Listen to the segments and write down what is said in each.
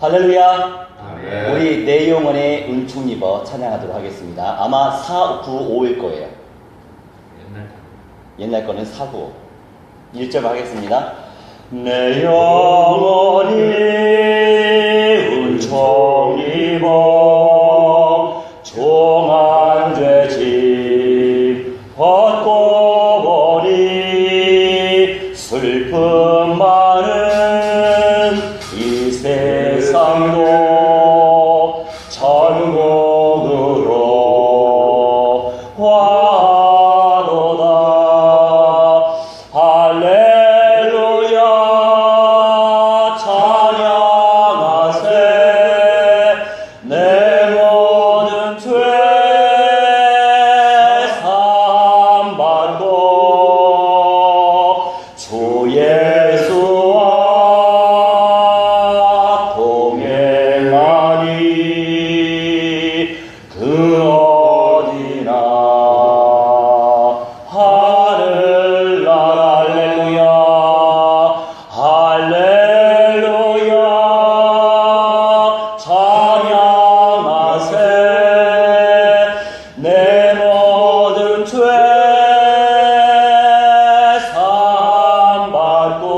할렐루야. 아멘. 우리 내용원의 은총 입어 찬양하도록 하겠습니다. 아마 495일 거예요. 옛날 거는 495. 1절 하겠습니다. 내 영혼이 은총 입어 종한 죄짐 벗고 보니 슬픔 많은 이 세상도 천국으로 화도다. 할렐루야 찬양하세. 내 모든 죄 사함받고 주 예수와 동행하니 그 어디나 하늘나라. 할렐루야 할렐루야 찬양하세. 내 모든 죄 사함받고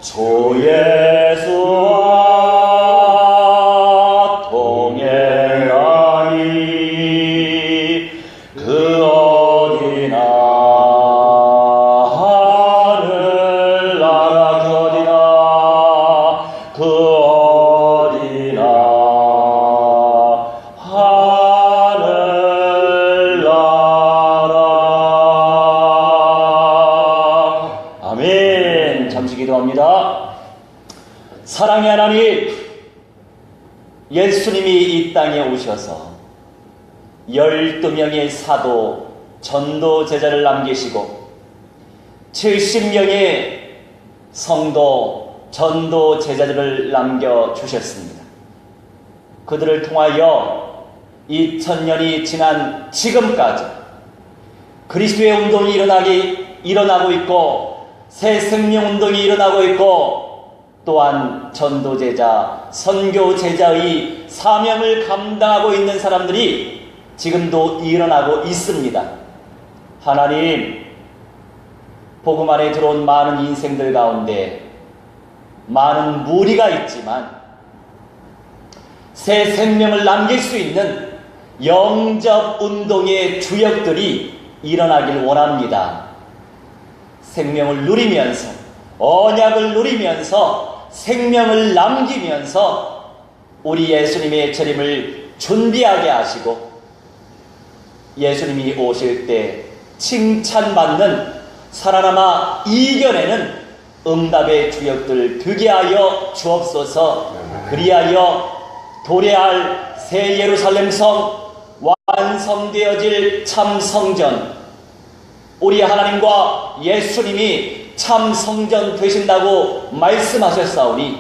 주 예수와 동행하니 그 어디나 하늘나라. 그 어디나 하늘나라. 아멘. 잠시 기도합니다. 사랑의 하나님, 예수님이 이 땅에 오셔서 12명의 사도 전도 제자를 남기시고 70명의 성도 전도 제자들을 남겨주셨습니다. 그들을 통하여 2000년이 지난 지금까지 그리스도의 운동이 일어나고 있고 새 생명 운동이 일어나고 있고 또한 전도제자, 선교제자의 사명을 감당하고 있는 사람들이 지금도 일어나고 있습니다. 하나님, 복음 안에 들어온 많은 인생들 가운데 많은 무리가 있지만 새 생명을 남길 수 있는 영접 운동의 주역들이 일어나길 원합니다. 생명을 누리면서, 언약을 누리면서, 생명을 남기면서 우리 예수님의 재림을 준비하게 하시고 예수님이 오실 때 칭찬받는, 살아남아 이겨내는 응답의 주역들 되게 하여 주옵소서. 그리하여 도래할 새 예루살렘 성, 완성되어질 참 성전, 우리 하나님과 예수님이 참 성전 되신다고 말씀하셨사오니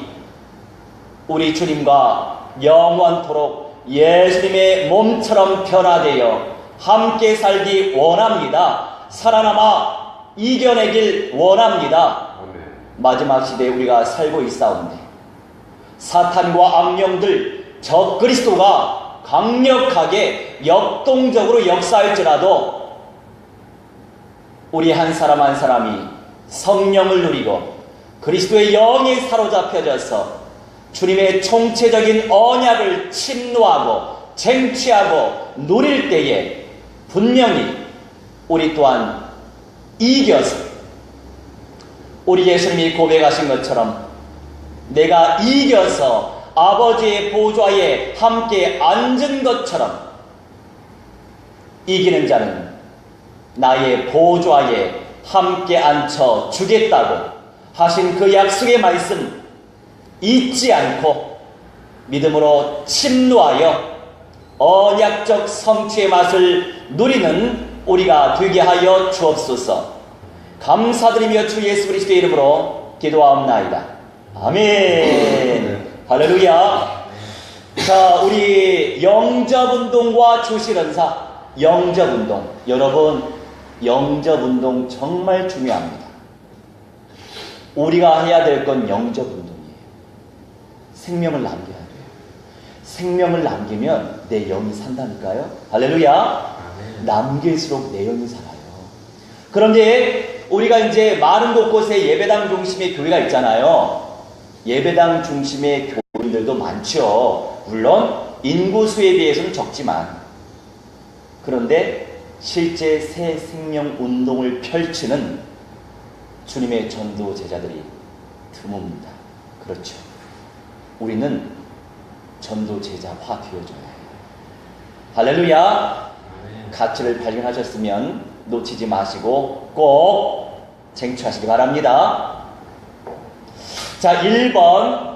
우리 주님과 영원토록 예수님의 몸처럼 변화되어 함께 살기 원합니다. 살아남아 이겨내길 원합니다. 마지막 시대에 우리가 살고 있사온데 사탄과 악령들, 적그리스도가 강력하게 역동적으로 역사할지라도 우리 한 사람 한 사람이 성령을 누리고 그리스도의 영에 사로잡혀져서 주님의 총체적인 언약을 침노하고 쟁취하고 누릴 때에 분명히 우리 또한 이겨서 우리 예수님이 고백하신 것처럼 내가 이겨서 아버지의 보좌에 함께 앉은 것처럼 이기는 자는 나의 보좌에 함께 앉혀 주겠다고 하신 그 약속의 말씀 잊지 않고 믿음으로 침노하여 언약적 성취의 맛을 누리는 우리가 되게 하여 주옵소서. 감사드리며 주 예수 그리스도의 이름으로 기도하옵나이다. 아멘. 할렐루야. 자, 우리 영접운동과 주실은사, 영접운동. 여러분, 영접운동 정말 중요합니다. 우리가 해야 될 건 영접운동이에요. 생명을 남겨야 돼요. 생명을 남기면 내 영이 산다니까요. 할렐루야. 남길수록 내 영이 살아요. 그런데 우리가 이제 많은 곳곳에 예배당 중심의 교회가 있잖아요. 예배당 중심의 교인들도 많죠. 물론 인구수에 비해서는 적지만, 그런데 실제 새 생명 운동을 펼치는 주님의 전도 제자들이 드뭅니다. 그렇죠. 우리는 전도 제자화 되어줘야 해요. 할렐루야. 가치를 발견하셨으면 놓치지 마시고 꼭 쟁취하시기 바랍니다. 자, 1번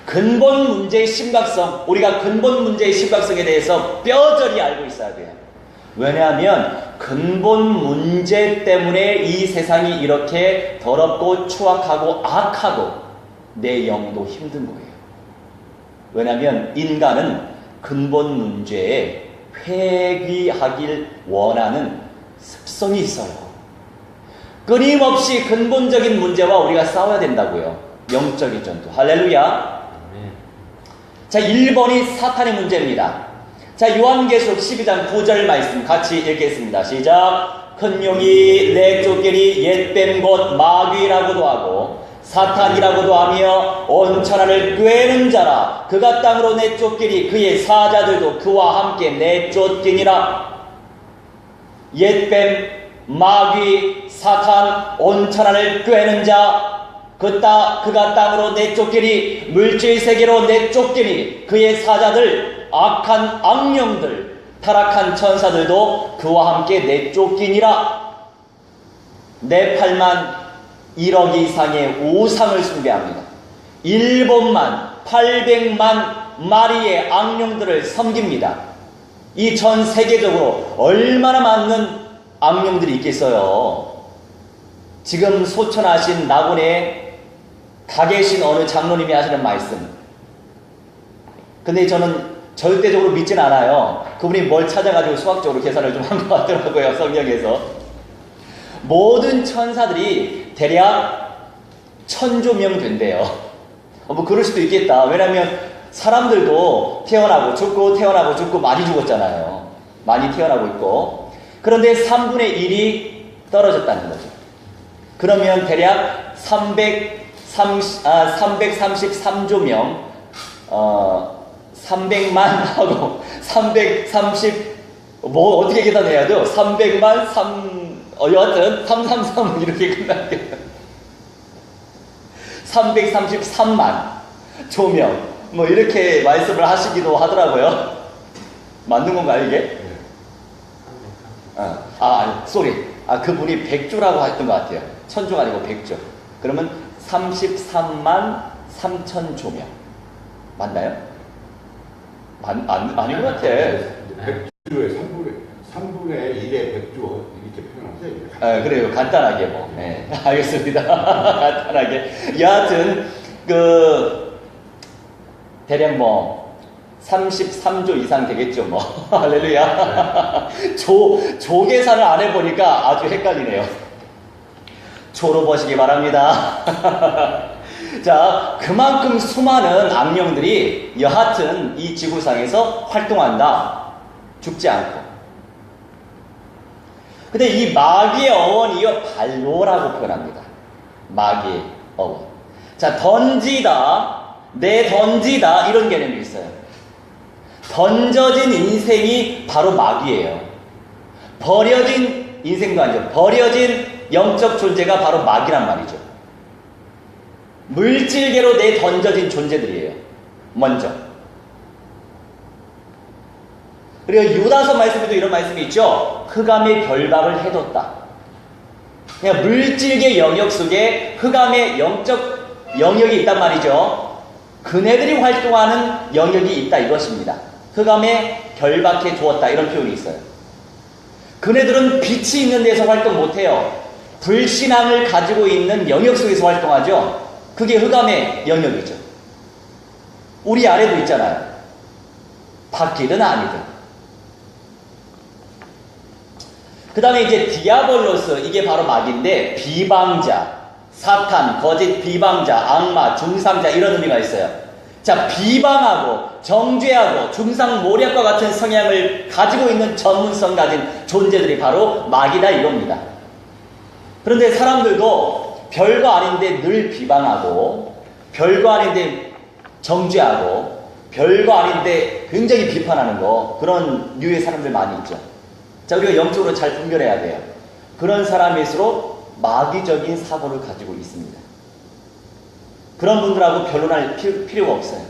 근본 문제의 심각성. 우리가 근본 문제의 심각성에 대해서 뼈저리 알고 있어야 돼요. 왜냐하면 근본 문제 때문에 이 세상이 이렇게 더럽고 추악하고 악하고 내 영도 힘든 거예요. 왜냐하면 인간은 근본 문제에 회귀하길 원하는 습성이 있어요. 끊임없이 근본적인 문제와 우리가 싸워야 된다고요. 영적인 전투. 할렐루야. 자, 1번이 사탄의 문제입니다. 자, 요한계시록 12장 9절 말씀 같이 읽겠습니다. 시작. 큰 용이 내쫓기니 옛뱀 곧 마귀라고도 하고 사탄이라고도 하며 온 천하를 꿰는 자라. 그가 땅으로 내쫓기니 그의 사자들도 그와 함께 내쫓기니라. 옛뱀, 마귀, 사탄, 온 천하를 꿰는 자, 그가 땅으로 내쫓기니, 물질 세계로 내쫓기니, 그의 사자들, 악한 악령들, 타락한 천사들도 그와 함께 내쫓기니라. 네팔만 1억 이상의 우상을 숭배합니다. 일본만 800만 마리의 악령들을 섬깁니다. 이 전 세계적으로 얼마나 많은 악령들이 있겠어요. 지금 소천하신 낙원에 가 계신 어느 장로님이 하시는 말씀. 근데 저는 절대적으로 믿진 않아요. 그분이 뭘 찾아가지고 수학적으로 계산을 좀 한 것 같더라고요. 성경에서. 모든 천사들이 대략 1000조명 된대요. 뭐 그럴 수도 있겠다. 왜냐면 사람들도 태어나고 죽고 태어나고 죽고 많이 죽었잖아요. 많이 태어나고 있고. 그런데 3분의 1이 떨어졌다는 거죠. 그러면 대략 333조명 300만 하고 330 뭐 어떻게 계산해야 돼요? 300만 여하튼 333 이렇게 끝날게요. 333만 조명 뭐 이렇게 말씀을 하시기도 하더라고요. 맞는 건가요 이게? 그분이 100조라고 했던 것 같아요. 1000조가 아니고 100조. 그러면 33만 3천 조명 맞나요? 아닌 것 같아. 100조에 3분의 1에 100조 이렇게 표현하세요. 그래요. 간단하게 뭐. 네, 알겠습니다. 간단하게. 여하튼 대략 뭐 33조 이상 되겠죠 뭐. 할렐루야. 조 계산을 안 해보니까 아주 헷갈리네요. 조로 보시기 바랍니다. 자, 그만큼 수많은 악령들이 여하튼 이 지구상에서 활동한다. 죽지 않고. 근데 이 마귀의 어원이요, 발로라고 표현합니다. 마귀의 어원. 자, 던지다, 내던지다, 이런 개념이 있어요. 던져진 인생이 바로 마귀예요. 버려진 인생도 아니죠. 버려진 영적 존재가 바로 마귀란 말이죠. 물질계로 내던져진 존재들이에요. 먼저. 그리고 유다서 말씀에도 이런 말씀이 있죠. 흑암의 결박을 해뒀다. 그냥 물질계 영역 속에 흑암의 영적 영역이 있단 말이죠. 그네들이 활동하는 영역이 있다 이것입니다. 흑암에 결박해 두었다 이런 표현이 있어요. 그네들은 빛이 있는 데서 활동 못해요. 불신앙을 가지고 있는 영역 속에서 활동하죠. 그게 흑암의 영역이죠. 우리 아래도 있잖아요. 바뀌든 아니든. 그 다음에 이제 디아볼로스, 이게 바로 마귀인데, 비방자, 사탄, 거짓 비방자, 악마, 중상자 이런 의미가 있어요. 자, 비방하고 정죄하고 중상모략과 같은 성향을 가지고 있는 전문성 가진 존재들이 바로 마귀다 이겁니다. 그런데 사람들도 별거 아닌데 늘 비방하고 별거 아닌데 정죄하고 별거 아닌데 굉장히 비판하는 거, 그런 류의 사람들 많이 있죠. 자, 우리가 영적으로 잘 분별해야 돼요. 그런 사람일수록 마귀적인 사고를 가지고 있습니다. 그런 분들하고 변론할 필요가 없어요.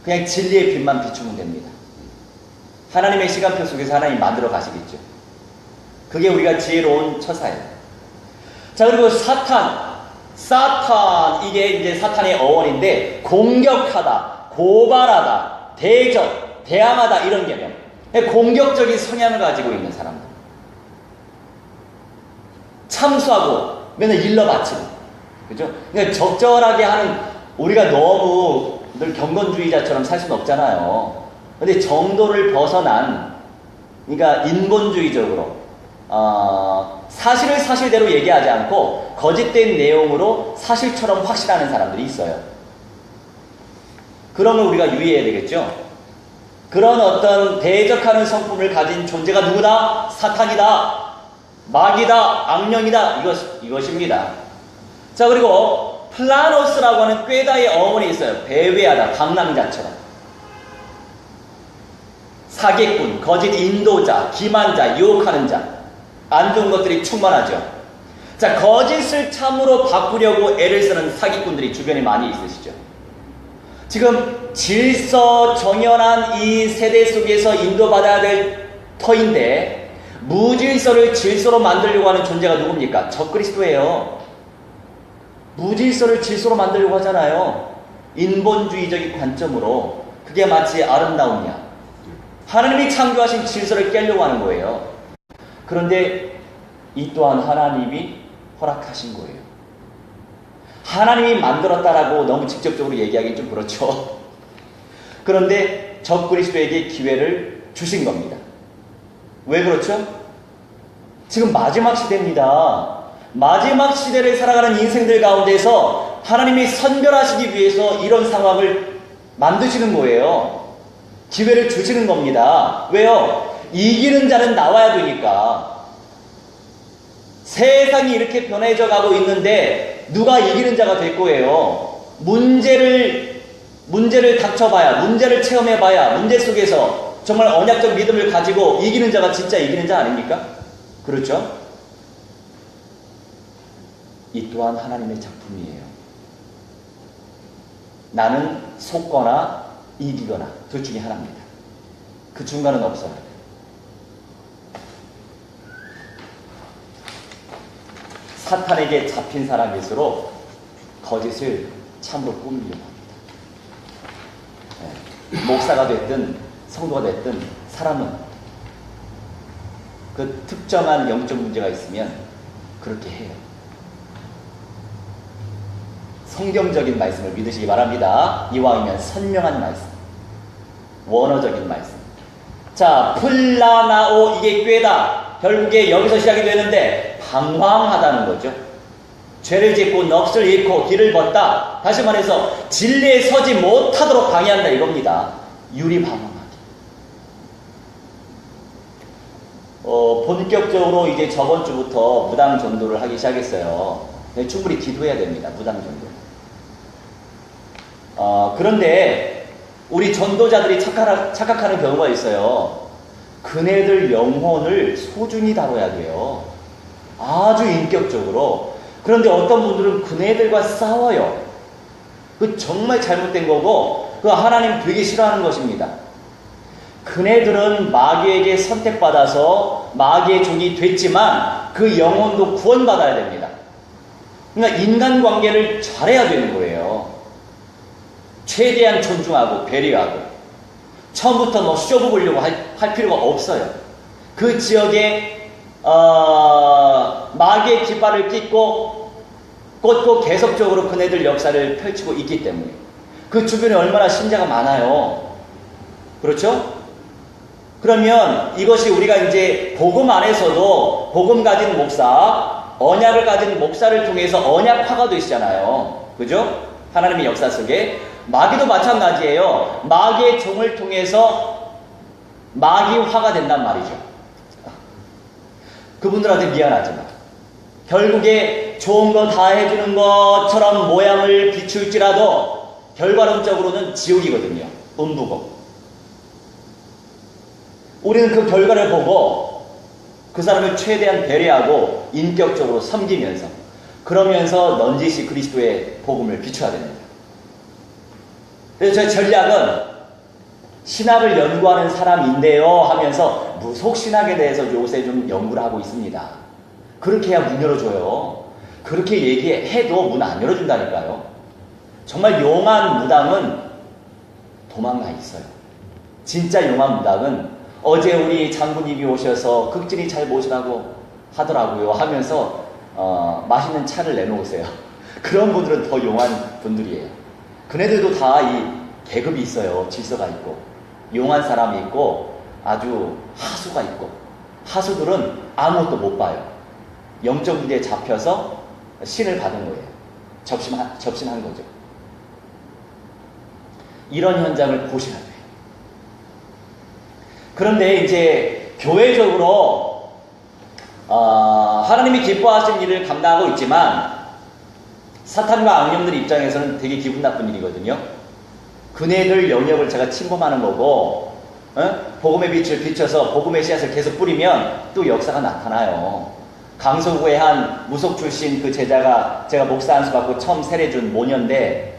그냥 진리의 빛만 비추면 됩니다. 하나님의 시간표 속에서 하나님 만들어 가시겠죠. 그게 우리가 지혜로운 처사예요. 자, 그리고 사탄, 이게 이제 사탄의 어원인데, 공격하다, 고발하다, 대적, 대항하다, 이런 개념. 공격적인 성향을 가지고 있는 사람들. 참수하고 맨날 일러 바치고, 그죠? 그러니까 적절하게 하는, 우리가 너무 늘 경건주의자처럼 살 수는 없잖아요. 근데 정도를 벗어난, 그러니까 인본주의적으로 사실을 사실대로 얘기하지 않고 거짓된 내용으로 사실처럼 확신하는 사람들이 있어요. 그런 걸 우리가 유의해야 되겠죠. 그런 어떤 대적하는 성품을 가진 존재가 누구다? 사탄이다, 마귀다, 악령이다, 이것입니다. 자, 그리고 플라노스라고 하는 꾀다의 어원이 있어요. 배회하다, 방랑자처럼. 사기꾼, 거짓 인도자, 기만자, 유혹하는 자, 안 좋은 것들이 충만하죠. 자, 거짓을 참으로 바꾸려고 애를 쓰는 사기꾼들이 주변에 많이 있으시죠. 지금 질서 정연한 이 세대 속에서 인도받아야 될 터인데, 무질서를 질서로 만들려고 하는 존재가 누굽니까? 적그리스도예요. 무질서를 질서로 만들려고 하잖아요. 인본주의적인 관점으로. 그게 마치 아름다우냐, 하나님이 창조하신 질서를 깨려고 하는 거예요. 그런데 이 또한 하나님이 허락하신 거예요. 하나님이 만들었다라고 너무 직접적으로 얘기하기 좀 그렇죠. 그런데 적그리스도에게 기회를 주신 겁니다. 왜 그렇죠? 지금 마지막 시대입니다. 마지막 시대를 살아가는 인생들 가운데서 하나님이 선별하시기 위해서 이런 상황을 만드시는 거예요. 기회를 주시는 겁니다. 왜요? 이기는 자는 나와야 되니까. 세상이 이렇게 변해져 가고 있는데 누가 이기는 자가 될 거예요? 문제를 닥쳐봐야, 문제를 체험해봐야, 문제 속에서 정말 언약적 믿음을 가지고 이기는 자가 진짜 이기는 자 아닙니까? 그렇죠? 이 또한 하나님의 작품이에요. 나는 속거나 이기거나 둘 중에 하나입니다. 그 중간은 없어요. 사탄에게 잡힌 사람일수록 거짓을 참으로 꾸미려고 합니다. 목사가 됐든 성도가 됐든 사람은 그 특정한 영적 문제가 있으면 그렇게 해요. 성경적인 말씀을 믿으시기 바랍니다. 이왕이면 선명한 말씀, 원어적인 말씀. 자, 플라나오, 이게 꾀다. 결국에 여기서 시작이 되는데 방황하다는 거죠. 죄를 짓고 넋을 잃고 길을 걷다. 다시 말해서 진리에 서지 못하도록 방해한다 이겁니다. 유리방황하기. 본격적으로 이제 저번 주부터 무당 전도를 하기 시작했어요. 충분히 기도해야 됩니다. 무당 전도. 그런데 우리 전도자들이 착각하는 경우가 있어요. 그네들 영혼을 소중히 다뤄야 돼요. 아주 인격적으로. 그런데 어떤 분들은 그네들과 싸워요. 그 정말 잘못된 거고, 그 하나님 되게 싫어하는 것입니다. 그네들은 마귀에게 선택받아서 마귀의 종이 됐지만 그 영혼도 구원받아야 됩니다. 그러니까 인간관계를 잘해야 되는 거예요. 최대한 존중하고 배려하고, 처음부터 뭐 쇼부 보려고 할 필요가 없어요. 그 지역에 마귀의 깃발을 꽂고 계속적으로 그네들 역사를 펼치고 있기 때문에. 그 주변에 얼마나 신자가 많아요. 그렇죠? 그러면 이것이 우리가 이제 복음 안에서도 복음 가진 목사, 언약을 가진 목사를 통해서 언약화가 되시잖아요. 그죠? 하나님의 역사 속에 마귀도 마찬가지예요. 마귀의 종을 통해서 마귀화가 된단 말이죠. 그분들한테 미안하지만 결국에 좋은 거 다 해주는 것처럼 모양을 비출지라도 결과론적으로는 지옥이거든요. 음부고. 우리는 그 결과를 보고 그 사람을 최대한 배려하고 인격적으로 섬기면서 그러면서 넌지시 그리스도의 복음을 비춰야 됩니다. 그래서 저희 전략은 신학을 연구하는 사람인데요 하면서 무속신학에 대해서 요새 좀 연구를 하고 있습니다. 그렇게 해야 문 열어줘요. 그렇게 얘기해도 문 안 열어준다니까요. 정말 용한 무당은 도망가 있어요. 진짜 용한 무당은 어제 우리 장군님이 오셔서 극진히 잘 모시라고 하더라고요 하면서 맛있는 차를 내놓으세요. 그런 분들은 더 용한 분들이에요. 그네들도 다 이 계급이 있어요. 질서가 있고 용한 사람이 있고 아주 하수가 있고 하수들은 아무것도 못 봐요. 영적 문제에 잡혀서 신을 받은 거예요. 접신한 거죠. 이런 현장을 보셔야 돼요. 그런데 이제 교회적으로 하나님이 기뻐하시는 일을 감당하고 있지만 사탄과 악령들 입장에서는 되게 기분 나쁜 일이거든요. 그네들 영역을 제가 침범하는 거고 복음의 빛을 비춰서 복음의 씨앗을 계속 뿌리면 또 역사가 나타나요. 강서구의 한 무속 출신 그 제자가 제가 목사 안수 받고 처음 세례준 모녀인데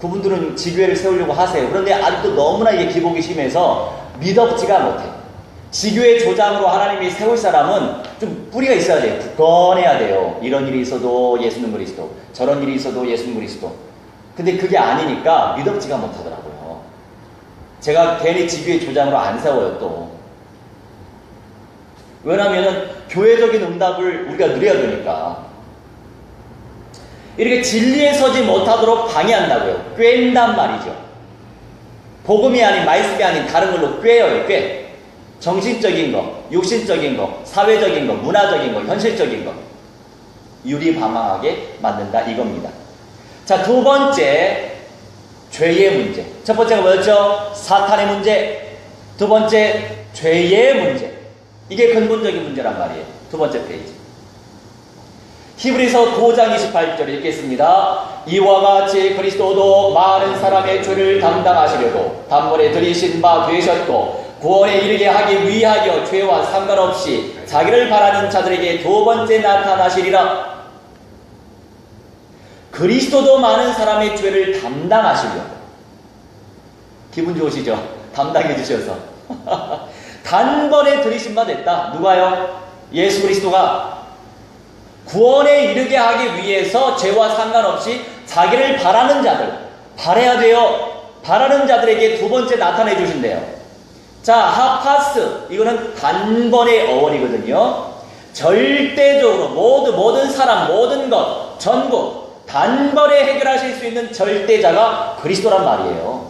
그분들은 지교회를 세우려고 하세요. 그런데 아직도 너무나 이게 기복이 심해서 믿업지가 못해. 지교회 조장으로 하나님이 세울 사람은 좀 뿌리가 있어야 돼요. 굳건해야 돼요. 이런 일이 있어도 예수는 그리스도, 저런 일이 있어도 예수는 그리스도. 근데 그게 아니니까 믿업지가 못하더라고요. 제가 괜히 지교회 조장으로 안 세워요 또. 왜냐면은 교회적인 응답을 우리가 누려야 되니까. 이렇게 진리에 서지 못하도록 방해한다고요. 꿰인단 말이죠. 복음이 아닌 말씀이 아닌 다른 걸로 꿰어요. 꿰. 정신적인 거, 육신적인 거, 사회적인 거, 문화적인 거, 현실적인 거 유리방황하게 만든다 이겁니다. 자, 두 번째 죄의 문제. 첫 번째가 뭐였죠? 사탄의 문제. 두 번째 죄의 문제. 이게 근본적인 문제란 말이에요. 두 번째 페이지. 히브리서 9장 28절 읽겠습니다. 이와 같이 그리스도도 많은 사람의 죄를 담당하시려고 단번에 들이신 바 되셨고 구원에 이르게 하기 위하여 죄와 상관없이 자기를 바라는 자들에게 두 번째 나타나시리라. 그리스도도 많은 사람의 죄를 담당하시려고. 기분 좋으시죠? 담당해 주셔서. 단번에 들이신 바 됐다. 누가요? 예수 그리스도가 구원에 이르게 하기 위해서 죄와 상관없이 자기를 바라는 자들, 바라야 돼요. 바라는 자들에게 두 번째 나타내 주신대요. 자, 하파스, 이거는 단번의 어원이거든요. 절대적으로 모든 사람, 모든 것, 전부 단번에 해결하실 수 있는 절대자가 그리스도란 말이에요.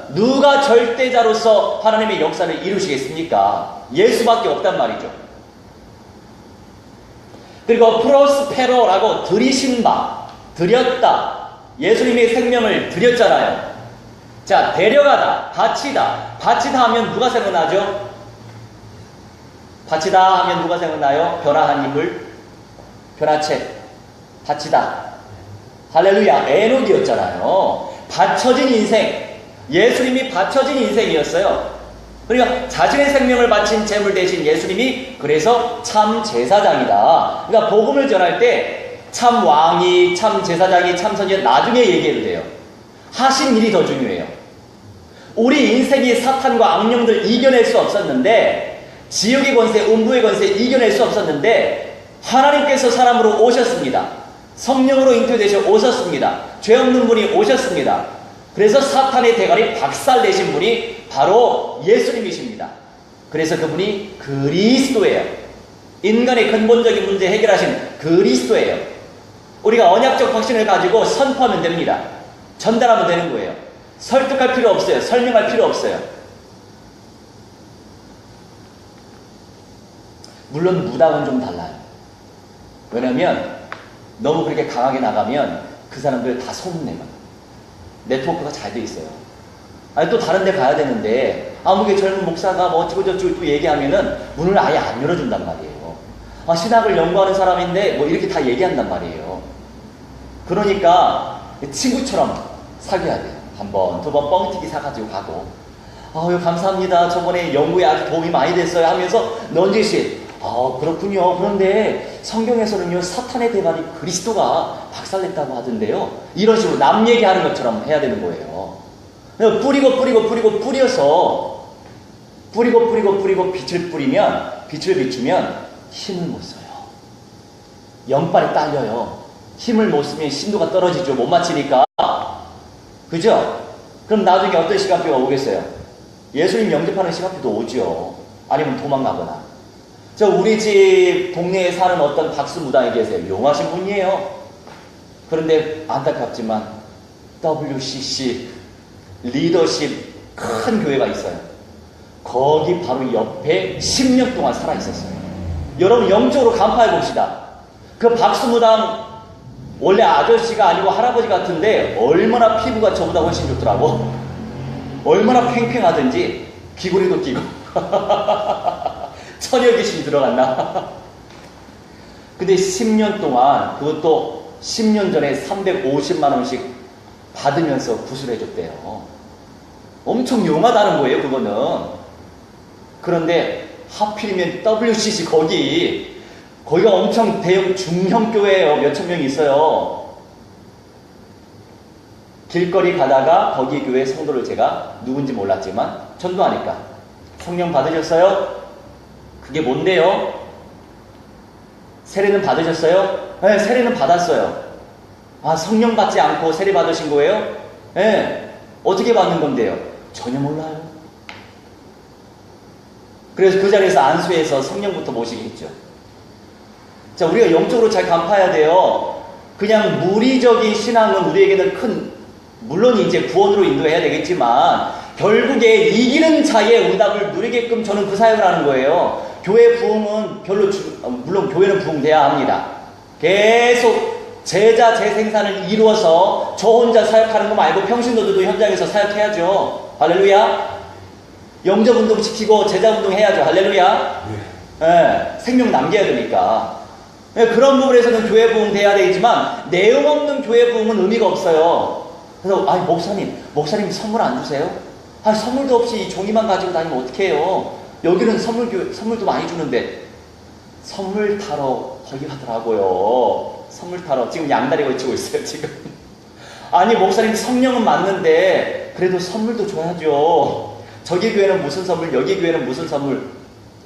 누가 절대자로서 하나님의 역사를 이루시겠습니까? 예수밖에 없단 말이죠. 그리고 프로스페로라고 들이신 바, 드렸다. 예수님의 생명을 드렸잖아요. 자, 데려가다, 바치다. 바치다 하면 누가 생각나죠? 바치다 하면 누가 생각나요? 변화한 인물, 변화책, 바치다. 할렐루야, 에녹이었잖아요. 바쳐진 인생. 예수님이 바쳐진 인생이었어요. 그러니까 자신의 생명을 바친 제물 대신 예수님이 그래서 참 제사장이다. 그러니까 복음을 전할 때 참 왕이, 참 제사장이, 참 선지자 나중에 얘기해도 돼요. 하신 일이 더 중요해요. 우리 인생이 사탄과 악령들 이겨낼 수 없었는데, 지옥의 권세, 음부의 권세 이겨낼 수 없었는데 하나님께서 사람으로 오셨습니다. 성령으로 잉태되셔 오셨습니다. 죄 없는 분이 오셨습니다. 그래서 사탄의 대가리 박살내신 분이 바로 예수님이십니다. 그래서 그분이 그리스도예요. 인간의 근본적인 문제 해결하신 그리스도예요. 우리가 언약적 확신을 가지고 선포하면 됩니다. 전달하면 되는 거예요. 설득할 필요 없어요. 설명할 필요 없어요. 물론 무당은 좀 달라요. 왜냐면 너무 그렇게 강하게 나가면 그 그 사람들 다 소문내면 네트워크가 잘 돼 있어요. 아니 또 다른 데 가야 되는데 아무개 젊은 목사가 뭐 어쩌고저쩌고 또 얘기하면은 문을 아예 안 열어준단 말이에요. 아, 신학을 연구하는 사람인데 뭐 이렇게 다 얘기한단 말이에요. 그러니까 친구처럼 사귀어야 돼요. 한 번, 두 번 뻥튀기 사가지고 가고, 아유 감사합니다. 저번에 연구에 아주 도움이 많이 됐어요 하면서 넌지시, 아 그렇군요. 그런데 성경에서는요 사탄의 대발이 그리스도가 박살냈다고 하던데요. 이런 식으로 남 얘기하는 것처럼 해야 되는 거예요. 뿌리고 빛을 뿌리면, 빛을 비추면 힘을 못 써요. 영빨이 딸려요. 힘을 못 쓰면 신도가 떨어지죠. 못 맞히니까. 그죠? 그럼 나중에 어떤 시간표가 오겠어요? 예수님 영접하는 시간표도 오죠. 아니면 도망가거나. 우리 집 동네에 사는 어떤 박수무당이 계세요. 용하신 분이에요. 그런데 안타깝지만 WCC 리더십 큰 교회가 있어요. 거기 바로 옆에 10년 동안 살아 있었어요. 여러분 영적으로 간파해 봅시다. 그 박수무당 원래 아저씨가 아니고 할아버지 같은데 얼마나 피부가 저보다 훨씬 좋더라고. 얼마나 팽팽하든지 귀걸이도 끼고 처녀 귀신 들어갔나. 근데 10년 동안, 그것도 10년 전에 350만 원씩 받으면서 구슬해 줬대요. 엄청 용하다는 거예요, 그거는. 그런데 하필이면 WCC 거기가 엄청 대형 중형교회예요. 몇천 명이 있어요. 길거리 가다가 거기 교회 성도를 제가 누군지 몰랐지만 전도하니까 성령 받으셨어요? 그게 뭔데요? 세례는 받으셨어요? 네, 세례는 받았어요. 아, 성령 받지 않고 세례 받으신 거예요? 네. 어떻게 받는 건데요? 전혀 몰라요. 그래서 그 자리에서 안수해서 성령부터 모시게 했죠. 자, 우리가 영적으로 잘 간파해야 돼요. 그냥 무리적인 신앙은 우리에게는 물론 이제 구원으로 인도해야 되겠지만, 결국에 이기는 자의 응답을 누리게끔 저는 그 사역을 하는 거예요. 교회 부흥은 물론 교회는 부흥돼야 합니다. 계속 제자 재생산을 이루어서 저 혼자 사역하는 거 말고 평신도들도 현장에서 사역해야죠. 할렐루야. 영접운동 시키고 제자운동 해야죠. 할렐루야. 네, 생명 남겨야 되니까. 네, 그런 부분에서는 교회 부흥 돼야 되지만 내용 없는 교회 부흥은 의미가 없어요. 그래서 아니 목사님 선물 안 주세요? 아니 선물도 없이 종이만 가지고 다니면 어떡해요? 여기는 선물도 많이 주는데. 선물 타러 거기 가더라고요. 선물 타러 지금 양다리 걸치고 있어요 지금. 아니 목사님 성령은 맞는데 그래도 선물도 줘야죠. 저기 교회는 무슨 선물, 여기 교회는 무슨 선물.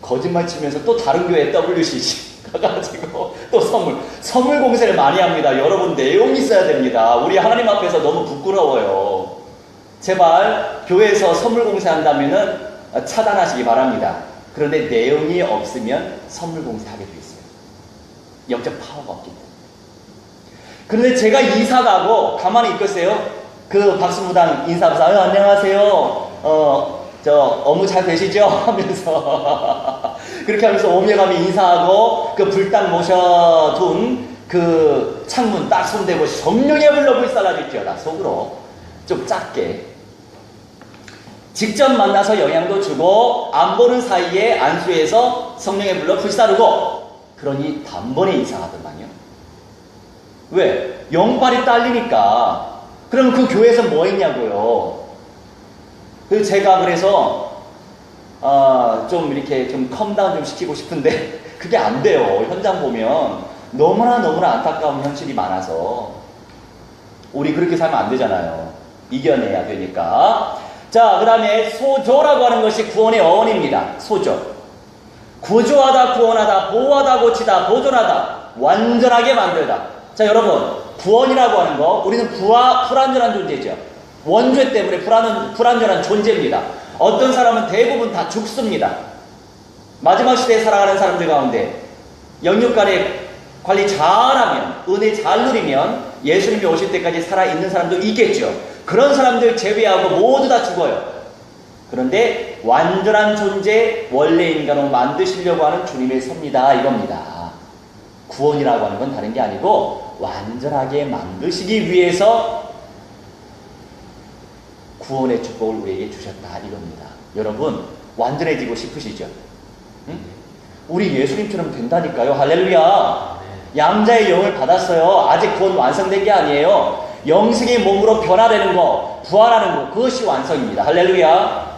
거짓말 치면서 또 다른 교회 WCC 가가지고 또 선물 공세를 많이 합니다. 여러분 내용이 있어야 됩니다. 우리 하나님 앞에서 너무 부끄러워요. 제발 교회에서 선물 공세한다면은 차단하시기 바랍니다. 그런데 내용이 없으면 선물 공세하게 돼 있어요. 영적 파워가 없기 때문에. 그런데 제가 이사 가고 가만히 있겠어요? 그 박수무당 인사하면서 안녕하세요. 업무 잘 되시죠? 하면서 그렇게 하면서 오며가며 인사하고 그 불딱 모셔둔 그 창문 딱 손대고 성령의 불로 불살라질지어다. 속으로 좀 작게 직접 만나서 영향도 주고 안 보는 사이에 안수해서 성령의 불로 불사르고, 그러니 단번에 이상하더만요. 왜? 영빨이 딸리니까. 그럼 그 교회에서 뭐 했냐고요. 제가 그래서 좀 이렇게 좀 컴다운 좀 시키고 싶은데 그게 안 돼요. 현장 보면 너무나 안타까운 현실이 많아서 우리 그렇게 살면 안 되잖아요. 이겨내야 되니까. 자, 그 다음에 소조라고 하는 것이 구원의 어원입니다. 소조. 구조하다, 구원하다, 보호하다, 고치다, 보존하다, 완전하게 만들다. 자, 여러분, 구원이라고 하는 거, 우리는 불완전한 존재죠. 원죄 때문에 불완전한 존재입니다. 어떤 사람은 대부분 다 죽습니다. 마지막 시대에 살아가는 사람들 가운데 영육간에 관리 잘하면, 은혜 잘 누리면 예수님이 오실 때까지 살아있는 사람도 있겠죠. 그런 사람들 제외하고 모두 다 죽어요. 그런데 완전한 존재, 원래 인간으로 만드시려고 하는 주님의 섭니다. 이겁니다. 구원이라고 하는 건 다른 게 아니고 완전하게 만드시기 위해서 구원의 축복을 우리에게 주셨다 이겁니다. 여러분 완전해지고 싶으시죠? 응? 우리 예수님처럼 된다니까요. 할렐루야. 양자의 영을 받았어요. 아직 곧 완성된 게 아니에요. 영생의 몸으로 변화되는 거, 부활하는 거, 그것이 완성입니다. 할렐루야.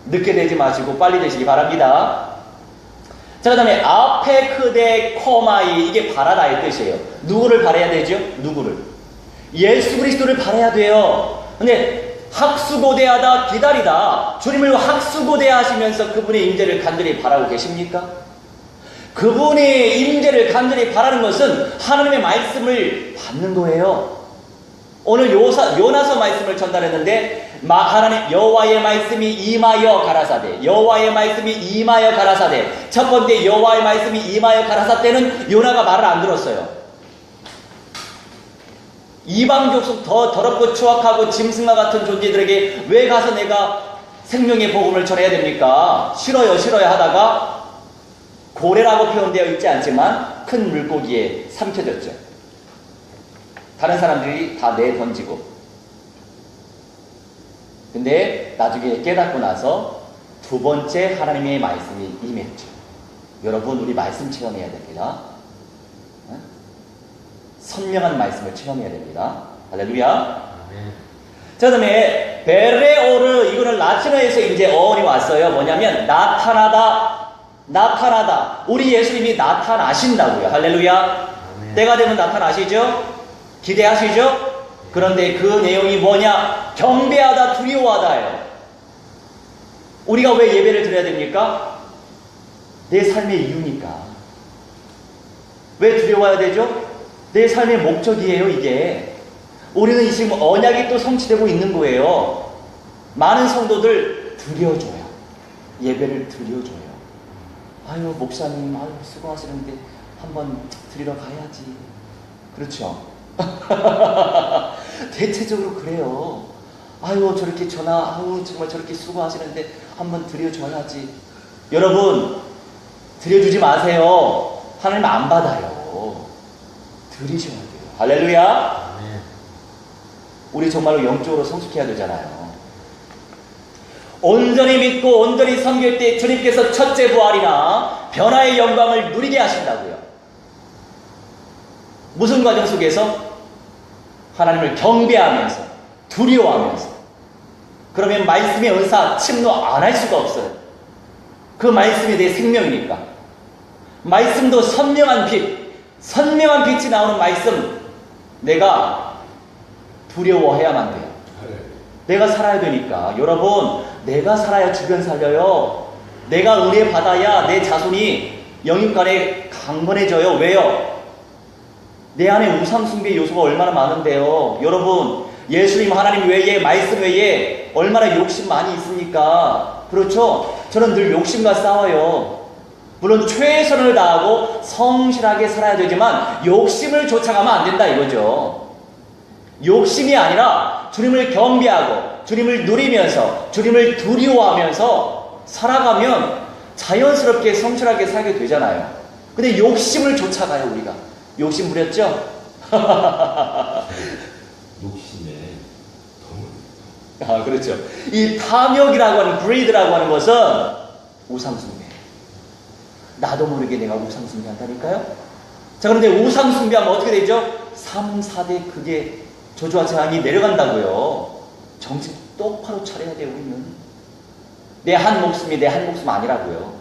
늦게 되지 마시고 빨리 되시기 바랍니다. 자, 그 다음에 아페크데 코마이, 이게 바라다의 뜻이에요. 누구를 바라야 되죠? 누구를? 예수 그리스도를 바라야 돼요. 근데 학수고대하다, 기다리다, 주님을 학수고대하시면서 그분의 임재를 간절히 바라고 계십니까? 그분의 임재를 간절히 바라는 것은 하나님의 말씀을 받는 거예요. 오늘 요나서 말씀을 전달했는데 하나님 여호와의 말씀이 임하여 가라사대, 여호와의 말씀이 임하여 가라사대. 첫 번째 여호와의 말씀이 임하여 가라사대는 요나가 말을 안 들었어요. 이방 족속 더 더럽고 추악하고 짐승과 같은 존재들에게 왜 가서 내가 생명의 복음을 전해야 됩니까? 싫어요 하다가 고래라고 표현되어 있지 않지만 큰 물고기에 삼켜졌죠. 다른 사람들이 다 내던지고. 근데 나중에 깨닫고 나서 두 번째 하나님의 말씀이 임했죠. 여러분 우리 말씀 체험해야 됩니다. 선명한 말씀을 체험해야 됩니다. 할렐루야. 자, 그 다음에 베레오르, 이거는 라틴어에서 이제 어원이 왔어요. 뭐냐면 나타나다. 우리 예수님이 나타나신다고요. 할렐루야. 때가 되면 나타나시죠? 기대하시죠? 그런데 그 내용이 뭐냐? 경배하다, 두려워하다예요. 우리가 왜 예배를 드려야 됩니까? 내 삶의 이유니까. 왜 두려워해야 되죠? 내 삶의 목적이에요, 이게. 우리는 지금 언약이 또 성취되고 있는 거예요. 많은 성도들 드려줘요. 예배를 드려줘요. 아유, 목사님, 아유, 수고하시는데 한번 드리러 가야지. 그렇죠? 대체적으로 그래요. 아유, 저렇게 아유, 정말 저렇게 수고하시는데 한번 드려줘야지. 여러분, 드려주지 마세요. 하나님 안 받아요. 드리셔야 돼요. 할렐루야. 우리 정말로 영적으로 성숙해야 되잖아요. 온전히 믿고 온전히 섬길 때 주님께서 첫째 부활이나 변화의 영광을 누리게 하신다고요. 무슨 과정 속에서? 하나님을 경배하면서, 두려워하면서. 그러면 말씀의 은사 침노 안 할 수가 없어요. 그 말씀이 내 생명이니까. 말씀도 선명한 빛이 나오는 말씀, 내가 두려워해야만 돼요. 내가 살아야 되니까. 여러분, 내가 살아야 주변 살려요. 내가 은혜 받아야 내 자손이 영육간에 강건해져요. 왜요? 내 안에 우상숭배 요소가 얼마나 많은데요. 여러분, 예수님 하나님 외에, 말씀 외에 얼마나 욕심 많이 있습니까? 그렇죠? 저는 늘 욕심과 싸워요. 물론 최선을 다하고 성실하게 살아야 되지만 욕심을 쫓아가면 안 된다 이거죠. 욕심이 아니라 주님을 경배하고 주님을 누리면서 주님을 두려워하면서 살아가면 자연스럽게 성실하게 살게 되잖아요. 근데 욕심을 쫓아가요. 우리가 욕심 부렸죠? 욕심에 그렇죠. 이 탐욕이라고 하는 greed라고 하는 것은 우상숭배. 나도 모르게 내가 우상숭배 한다니까요. 자, 그런데 우상숭배하면 어떻게 되죠? 3, 4대 그게 저주와 재앙이 내려간다고요. 정신 똑바로 차려야 돼요. 우리는 내 한 목숨이 내 한 목숨 아니라고요.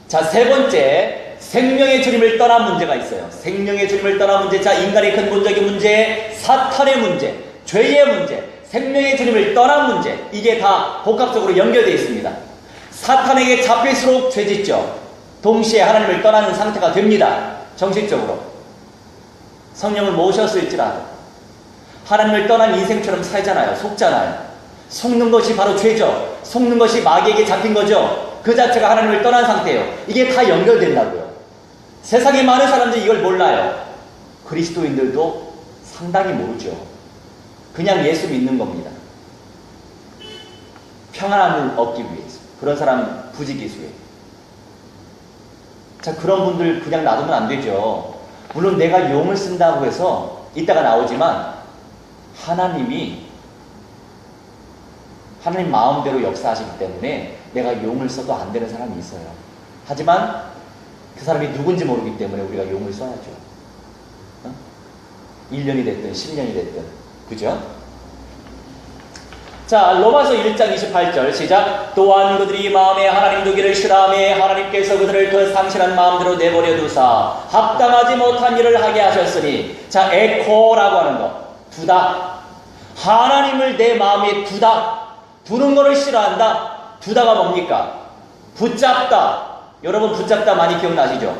자, 세 번째, 생명의 주님을 떠난 문제가 있어요. 생명의 주님을 떠난 문제. 자, 인간의 근본적인 문제, 사탄의 문제, 죄의 문제, 생명의 주님을 떠난 문제, 이게 다 복합적으로 연결되어 있습니다. 사탄에게 잡힐수록 죄짓죠. 동시에 하나님을 떠나는 상태가 됩니다. 정신적으로. 성령을 모셨을지라도 하나님을 떠난 인생처럼 살잖아요. 속잖아요. 속는 것이 바로 죄죠. 속는 것이 마귀에게 잡힌 거죠. 그 자체가 하나님을 떠난 상태예요. 이게 다 연결된다고요. 세상에 많은 사람들이 이걸 몰라요. 그리스도인들도 상당히 모르죠. 그냥 예수 믿는 겁니다. 평안함을 얻기 위해서. 그런 사람 부지기수예요. 자, 그런 분들 그냥 놔두면 안 되죠. 물론 내가 용을 쓴다고 해서 이따가 나오지만 하나님 마음대로 역사하시기 때문에 내가 용을 써도 안 되는 사람이 있어요. 하지만 그 사람이 누군지 모르기 때문에 우리가 용을 써야죠. 1년이 됐든 10년이 됐든. 그죠? 자, 로마서 1장 28절 시작. 또한 그들이 마음에 하나님 두기를 싫어하며 하나님께서 그들을 그 상실한 마음대로 내버려 두사 합당하지 못한 일을 하게 하셨으니, 자, 에코라고 하는 거, 두다. 하나님을 내 마음에 두는 거를 싫어한다. 두다가 뭡니까? 붙잡다. 여러분 붙잡다 많이 기억나시죠?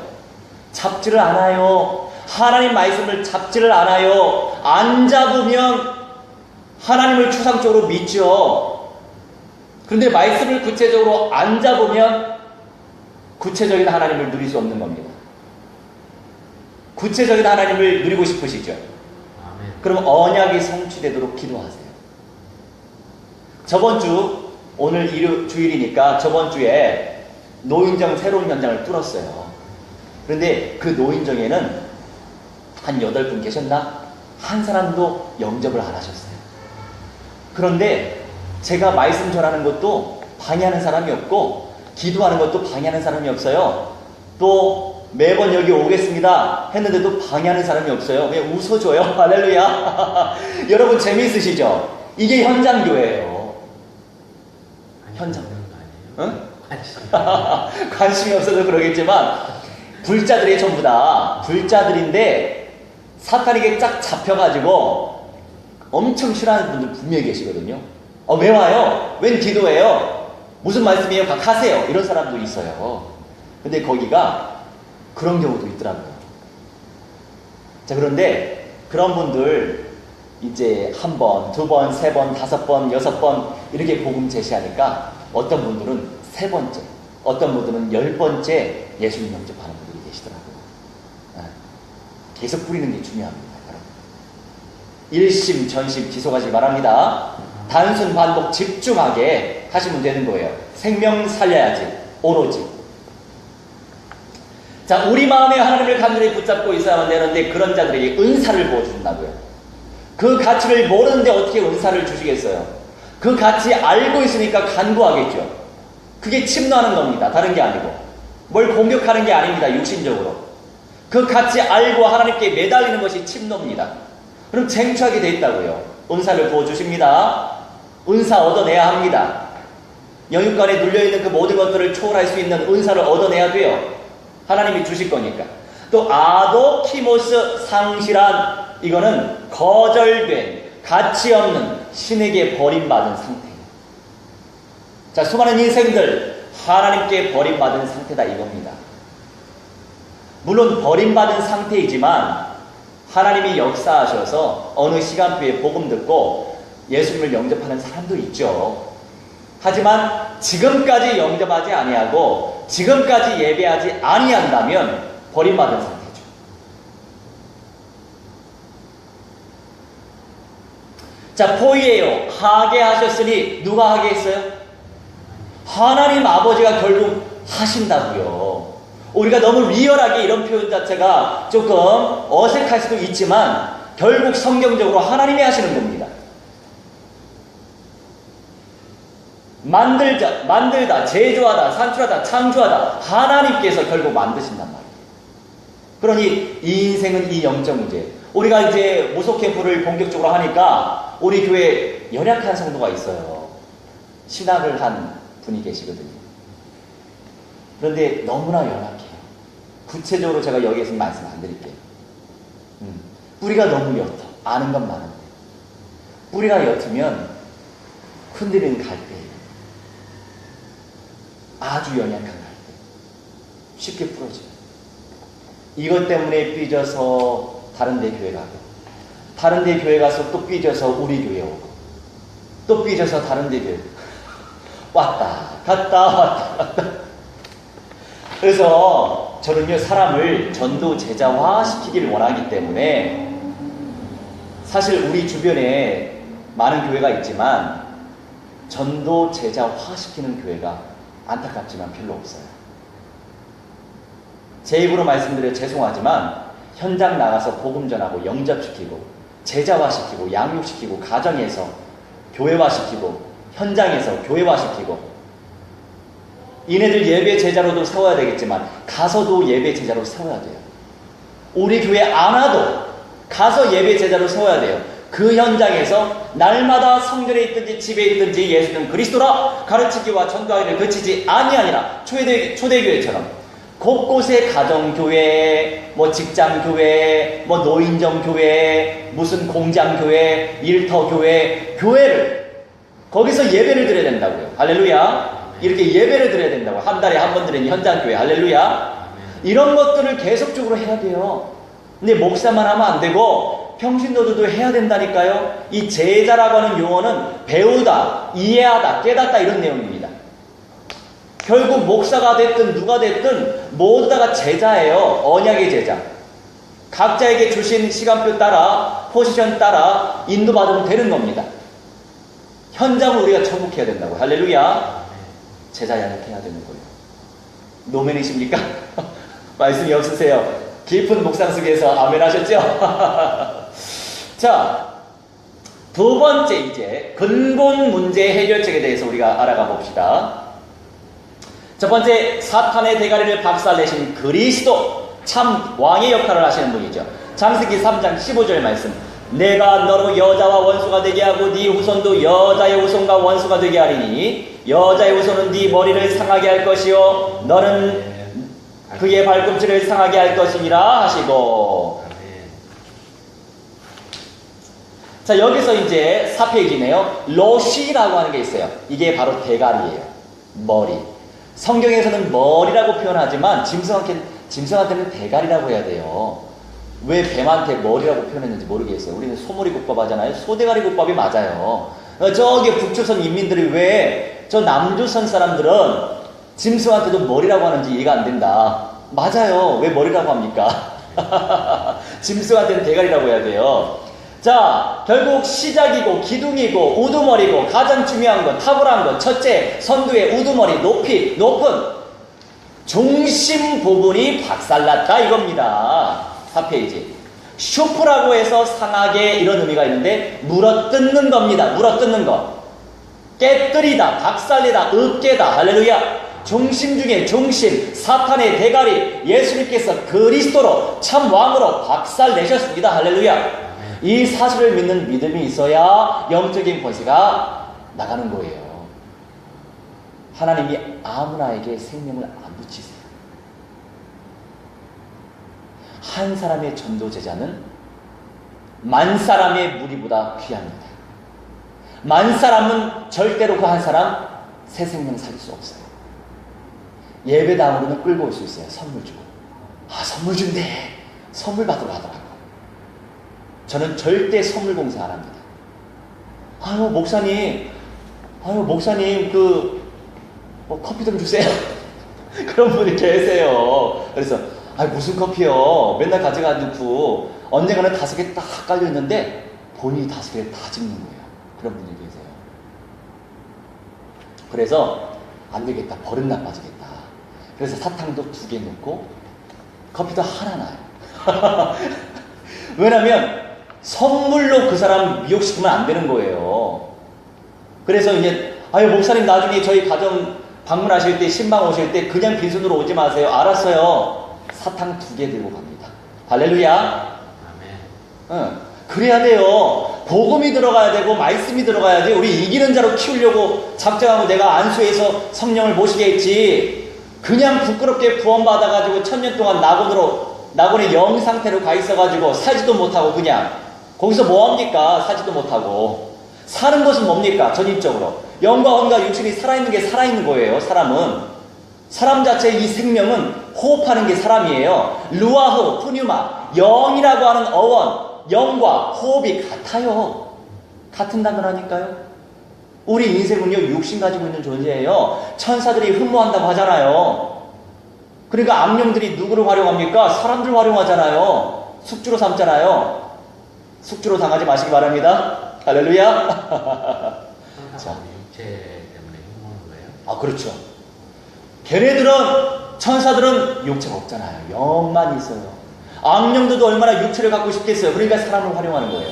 잡지를 않아요. 하나님 말씀을 잡지를 않아요. 안 잡으면 하나님을 추상적으로 믿죠. 그런데 말씀을 구체적으로 안 잡으면 구체적인 하나님을 누릴 수 없는 겁니다. 구체적인 하나님을 누리고 싶으시죠? 아멘. 그럼 언약이 성취되도록 기도하세요. 저번 주, 오늘 주일이니까 저번 주에 노인정 새로운 현장을 뚫었어요. 그런데 그 노인정에는 한 8분 계셨나? 한 사람도 영접을 안 하셨어요. 그런데 제가 말씀 전하는 것도 방해하는 사람이 없고 기도하는 것도 방해하는 사람이 없어요. 또 매번 여기 오겠습니다 했는데도 방해하는 사람이 없어요. 그냥 웃어줘요. 할렐루야. 여러분 재미있으시죠? 이게 현장교회예요. 현장. 응? 관심이 없어서 그러겠지만 불자들이 전부 다 불자들인데 사탄에게 쫙 잡혀가지고 엄청 싫어하는 분들 분명히 계시거든요. 왜 와요? 웬 기도해요? 무슨 말씀이에요? 하세요. 이런 사람도 있어요. 근데 거기가 그런 경우도 있더라고요. 자, 그런데 그런 분들 이제 1번, 2번, 3번, 5번, 6번 이렇게 복음 제시하니까 어떤 분들은 3번째, 어떤 분들은 10번째 예수님 영접하는 분들이 계시더라고요. 계속 뿌리는 게 중요합니다. 일심 전심 지속하시기 바랍니다. 단순 반복 집중하게 하시면 되는 거예요. 생명 살려야지, 오로지. 자, 우리 마음에 하나님을 간절히 붙잡고 있어야만 되는데 그런 자들에게 은사를 부어주신다고요. 그 가치를 모르는데 어떻게 은사를 주시겠어요? 그 가치 알고 있으니까 간구하겠죠. 그게 침노하는 겁니다. 다른 게 아니고. 뭘 공격하는 게 아닙니다. 육신적으로. 그 가치 알고 하나님께 매달리는 것이 침노입니다. 그럼 쟁취하게 돼 있다고요. 은사를 부어주십니다. 은사 얻어내야 합니다. 영육간에 눌려있는 그 모든 것들을 초월할 수 있는 은사를 얻어내야 돼요. 하나님이 주실 거니까. 또 아도키모스 상실한, 이거는 거절된, 가치 없는 신에게 버림받은 상태예요. 자, 수많은 인생들 하나님께 버림받은 상태다 이겁니다. 물론 버림받은 상태이지만 하나님이 역사하셔서 어느 시간표에 복음 듣고 예수님을 영접하는 사람도 있죠. 하지만 지금까지 영접하지 아니하고 지금까지 예배하지 아니한다면 버림받은 상태죠. 자, 포이에요. 하게 하셨으니 누가 하게 했어요? 하나님 아버지가 결국 하신다고요. 우리가 너무 리얼하게 이런 표현 자체가 조금 어색할 수도 있지만 결국 성경적으로 하나님이 하시는 겁니다. 만들다, 제조하다, 산출하다, 창조하다 하나님께서 결국 만드신단 말이에요. 그러니 이 인생은 이 영적 문제. 우리가 이제 무속 캠프를 본격적으로 하니까 우리 교회에 연약한 성도가 있어요. 신학을 한 분이 계시거든요. 그런데 너무나 연약해요. 구체적으로 제가 여기에서 말씀 안 드릴게요. 뿌리가 너무 옅어. 아는 건 많은데. 뿌리가 옅으면 흔들리는 갈대예요. 아주 연약한 갈대. 쉽게 부러져요. 이것 때문에 삐져서 다른 데 교회 가고, 다른 데 교회 가서 또 삐져서 우리 교회 오고, 또 삐져서 다른 데 교회 왔다 갔다 왔다 갔다. 그래서 저는요, 사람을 전도 제자화 시키기를 원하기 때문에 사실 우리 주변에 많은 교회가 있지만 전도 제자화 시키는 교회가 안타깝지만 별로 없어요. 제 입으로 말씀드려 죄송하지만 현장 나가서 복음 전하고 영접시키고 제자화시키고 양육시키고 가정에서 교회화시키고 현장에서 교회화시키고 이네들 예배 제자로도 세워야 되겠지만 가서도 예배 제자로 세워야 돼요. 우리 교회 안 와도 가서 예배 제자로 세워야 돼요. 그 현장에서 날마다 성전에 있든지 집에 있든지 예수는 그리스도라 가르치기와 전도하기를 그치지 아니하니라. 초대교회처럼 곳곳에 가정교회, 뭐 직장교회, 뭐 노인정교회, 무슨 공장교회, 일터교회, 교회를 거기서 예배를 드려야 된다고요. 할렐루야. 이렇게 예배를 드려야 된다고. 한 달에 한 번 드리는 현장교회. 할렐루야. 이런 것들을 계속적으로 해야 돼요. 근데 목사만 하면 안 되고 평신도들도 해야 된다니까요. 이 제자라고 하는 용어는 배우다, 이해하다, 깨닫다 이런 내용입니다. 결국 목사가 됐든 누가 됐든 모두 다가 제자예요. 언약의 제자. 각자에게 주신 시간표 따라 포지션 따라 인도받으면 되는 겁니다. 현장을 우리가 접목해야 된다고. 할렐루야. 제자 양육해야 되는 거예요. 노맨이십니까? 말씀이 없으세요. 깊은 묵상 속에서 아멘 하셨죠? 자, 두 번째 이제 근본 문제 해결책에 대해서 우리가 알아가 봅시다. 첫 번째, 사탄의 대가리를 박살내신 그리스도, 참 왕의 역할을 하시는 분이죠. 창세기 3장 15절 말씀. 내가 너로 여자와 원수가 되게 하고 네 후손도 여자의 후손과 원수가 되게 하리니 여자의 후손은 네 머리를 상하게 할 것이요 너는 그의 발꿈치를 상하게 할 것이니라 하시고. 자, 여기서 이제 4페이지네요. 로시라고 하는 게 있어요. 이게 바로 대가리예요. 머리. 성경에서는 머리라고 표현하지만 짐승한테는 대가리라고 해야 돼요. 왜 뱀한테 머리라고 표현했는지 모르겠어요. 우리는 소머리국밥 하잖아요. 소대가리 국밥이 맞아요. 저기 북조선 인민들이 왜 저 남조선 사람들은 짐승한테도 머리라고 하는지 이해가 안 된다. 맞아요. 왜 머리라고 합니까? 짐승한테는 대가리라고 해야 돼요. 자, 결국 시작이고 기둥이고 우두머리고 가장 중요한 건 탁월한 건 첫째, 선두의 우두머리 높은 중심 부분이 박살났다 이겁니다. 4페이지. 슈프라고 해서 상하게 이런 의미가 있는데 물어뜯는 겁니다. 물어뜯는 거. 깨뜨리다, 박살내다, 으깨다. 할렐루야. 중심 중에 중심, 사탄의 대가리, 예수님께서 그리스도로 참 왕으로 박살내셨습니다. 할렐루야. 이 사실을 믿는 믿음이 있어야 영적인 권세가 나가는 거예요. 하나님이 아무나에게 생명을 안 붙이세요. 한 사람의 전도 제자는 만 사람의 무리보다 귀합니다. 만 사람은 절대로 그 한 사람 새 생명 살릴 수 없어요. 예배당으로는 끌고 올 수 있어요. 선물 주고. 아, 선물 준대. 선물 받으러 가더라고. 저는 절대 선물 공사 안 합니다. 아유, 목사님, 커피 좀 주세요. 그런 분이 계세요. 그래서, 무슨 커피요? 맨날 가져가 놓고, 언젠가는 5개 딱 깔려있는데, 본인이 5개를 다 집는 거예요. 그런 분이 계세요. 그래서, 안 되겠다. 버릇 나빠지겠다. 그래서 사탕도 2개 넣고, 커피도 하나 놔요. 왜냐면, 선물로 그 사람 미혹시키면 안 되는 거예요. 그래서 이제, 목사님 나중에 저희 가정 방문하실 때, 신방 오실 때 그냥 빈손으로 오지 마세요. 알았어요. 사탕 2개 들고 갑니다. 할렐루야. 아멘. 그래야 돼요. 복음이 들어가야 되고 말씀이 들어가야지. 우리 이기는 자로 키우려고 작정하고 내가 안수해서 성령을 모시겠지. 그냥 부끄럽게 구원받아가지고 1000년 동안 낙원의 영 상태로 가 있어가지고 살지도 못하고 그냥 거기서 뭐합니까? 살지도 못하고. 사는 것은 뭡니까? 전인적으로 영과 혼과 육신이 살아있는 게 살아있는 거예요. 사람 자체의 이 생명은 호흡하는 게 사람이에요. 루아흐, 푸뉴마, 영이라고 하는 어원, 영과 호흡이 같아요. 같은 단어라니까요. 우리 인생은요, 육신 가지고 있는 존재예요. 천사들이 흠모한다고 하잖아요. 그러니까 악령들이 누구를 활용합니까? 사람들 활용하잖아요. 숙주로 삼잖아요. 숙주로 당하지 마시기 바랍니다. 할렐루야. 자, 육체 때문에 흉모는 거예요? 그렇죠. 걔네들은 천사들은 육체가 없잖아요. 영만 있어요. 악령들도 얼마나 육체를 갖고 싶겠어요. 그러니까 사람을 활용하는 거예요.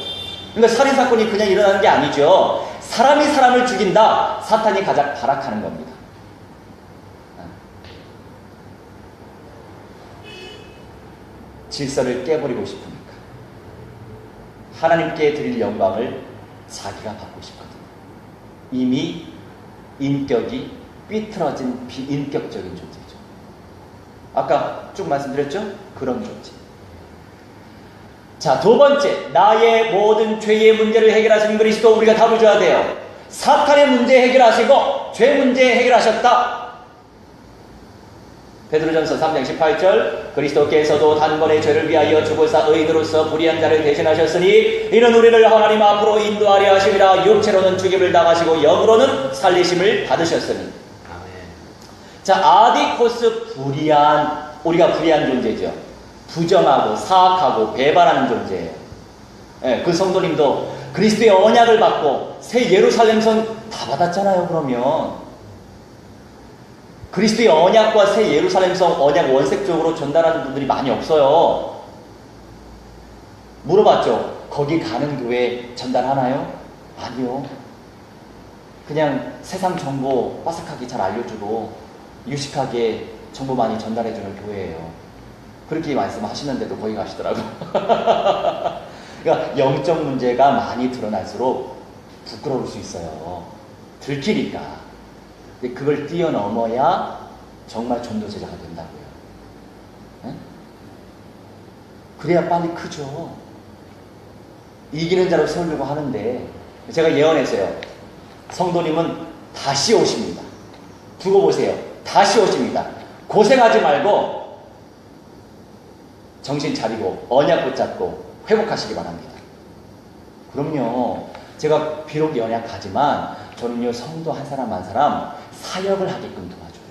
그러니까 살인사건이 그냥 일어나는 게 아니죠. 사람이 사람을 죽인다. 사탄이 가장 발악하는 겁니다. 질서를 깨버리고 싶으니까. 하나님께 드릴 영광을 자기가 받고 싶거든요. 이미 인격이 삐뚤어진 비인격적인 존재죠. 아까 쭉 말씀드렸죠? 그런 존재. 자, 두 번째, 나의 모든 죄의 문제를 해결하신 그리스도. 우리가 답을 줘야 돼요. 사탄의 문제 해결하시고 죄 문제 해결하셨다. 베드로전서 3장 18절, 그리스도께서도 단번에 죄를 위하여 죽으사 의인으로서 불의한 자를 대신하셨으니 이는 우리를 하나님 앞으로 인도하려 하심이라. 육체로는 죽임을 당하시고 영으로는 살리심을 받으셨으니. 아멘. 자, 아디코스, 불의한, 우리가 불의한 존재죠. 부정하고 사악하고 배반하는 존재예요. 예, 그 성도님도 그리스도의 언약을 받고 새 예루살렘 성 다 받았잖아요. 그러면 그리스도의 언약과 새 예루살렘 성 언약 원색적으로 전달하는 분들이 많이 없어요. 물어봤죠. 거기 가는 교회 전달하나요? 아니요. 그냥 세상 정보 빠삭하게 잘 알려주고 유식하게 정보 많이 전달해주는 교회예요. 그렇게 말씀하시는데도 거기 가시더라고. 그러니까 영적 문제가 많이 드러날수록 부끄러울 수 있어요. 들키니까. 근데 그걸 뛰어넘어야 정말 전도제자가 된다고요. 네? 그래야 빨리 크죠. 이기는 자로 세우려고 하는데 제가 예언했어요. 성도님은 다시 오십니다. 두고 보세요. 다시 오십니다. 고생하지 말고 정신 차리고 언약 붙잡고 회복하시기 바랍니다. 그럼요. 제가 비록 연약하지만 저는요, 성도 한 사람 한 사람 사역을 하게끔 도와줘요.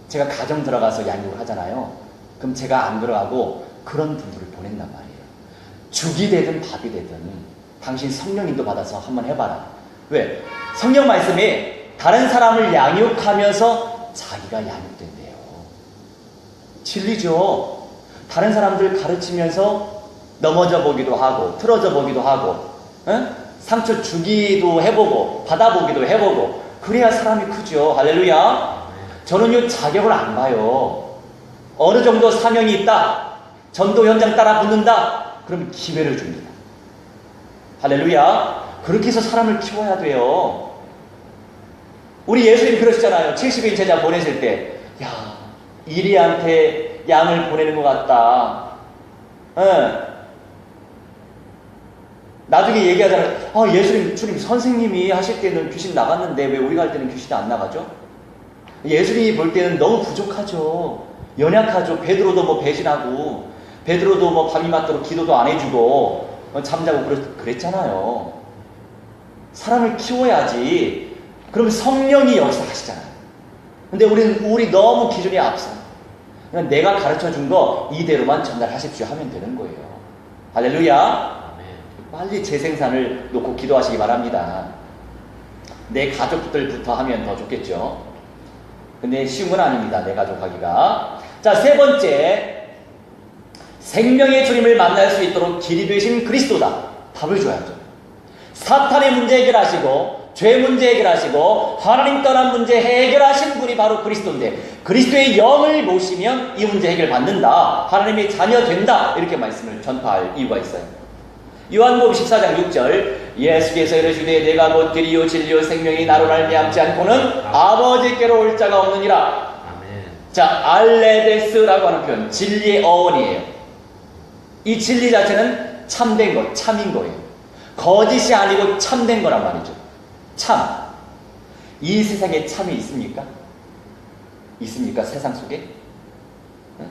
제가 가정 들어가서 양육을 하잖아요. 그럼 제가 안 들어가고 그런 분들을 보낸단 말이에요. 죽이 되든 밥이 되든 당신 성령님도 받아서 한번 해봐라. 왜? 성령 말씀이 다른 사람을 양육하면서 자기가 양육된대요. 진리죠. 다른 사람들 가르치면서 넘어져 보기도 하고 틀어져 보기도 하고, 응? 상처 주기도 해보고 받아보기도 해보고 그래야 사람이 크죠. 할렐루야. 저는요, 자격을 안 봐요. 어느 정도 사명이 있다, 전도 현장 따라 붙는다, 그럼 기회를 줍니다. 할렐루야. 그렇게 해서 사람을 키워야 돼요. 우리 예수님 그러시잖아요. 70인 제자 보내실 때, 야, 이리한테 양을 보내는 것 같다. 응. 나중에 얘기하잖아요. 아, 예수님, 주님, 선생님이 하실 때는 귀신 나갔는데 왜 우리가 할 때는 귀신이 안 나가죠? 예수님이 볼 때는 너무 부족하죠. 연약하죠. 베드로도 뭐 배신하고, 베드로도 뭐 밤이 맞도록 기도도 안 해주고, 잠자고 그랬잖아요. 사람을 키워야지. 그럼 성령이 여기서 하시잖아요. 근데 우리 너무 기준이 앞서. 그냥 내가 가르쳐 준 거 이대로만 전달하십시오 하면 되는 거예요. 할렐루야. 빨리 재생산을 놓고 기도하시기 바랍니다. 내 가족들부터 하면 더 좋겠죠. 근데 쉬운 건 아닙니다. 내 가족 하기가. 자, 세 번째, 생명의 주님을 만날 수 있도록 길이 되신 그리스도다. 답을 줘야죠. 사탄의 문제 해결하시고 죄 문제 해결하시고 하나님 떠난 문제 해결하신 분이 바로 그리스도인데, 그리스도의 영을 모시면 이 문제 해결받는다, 하나님의 자녀 된다, 이렇게 말씀을 전파할 이유가 있어요. 요한복음 14장 6절, 예수께서 이르시되 내가 곧 길이요 진리요 생명이 나로 말미암지 않고는 아버지께로 올 자가 없느니라. 아멘. 자, 알레데스라고 하는 표현, 진리의 어원이에요. 이 진리 자체는 참된 것, 참인 거예요. 거짓이 아니고 참된 거란 말이죠. 참. 이 세상에 참이 있습니까? 있습니까? 세상 속에? 응?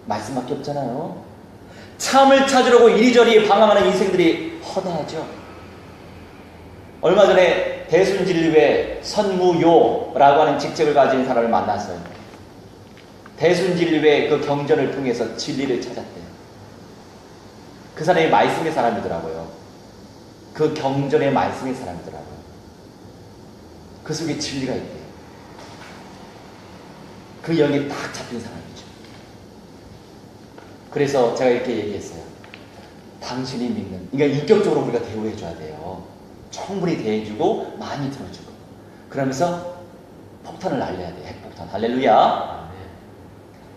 말씀밖에 없잖아요. 참을 찾으려고 이리저리 방황하는 인생들이 허다하죠. 얼마 전에 대순진리회 선무요라고 하는 직책을 가진 사람을 만났어요. 대순진리회 그 경전을 통해서 진리를 찾았대요. 그 사람이 말씀의 사람이더라고요. 그 경전의 말씀의 사람이더라고요. 그 속에 진리가 있대요. 그 영에 딱 잡힌 사람이죠. 그래서 제가 이렇게 얘기했어요. 당신이 믿는, 그러니까 인격적으로 우리가 대우해줘야 돼요. 충분히 대해주고 많이 들어주고 그러면서 폭탄을 날려야 돼요. 핵폭탄. 할렐루야.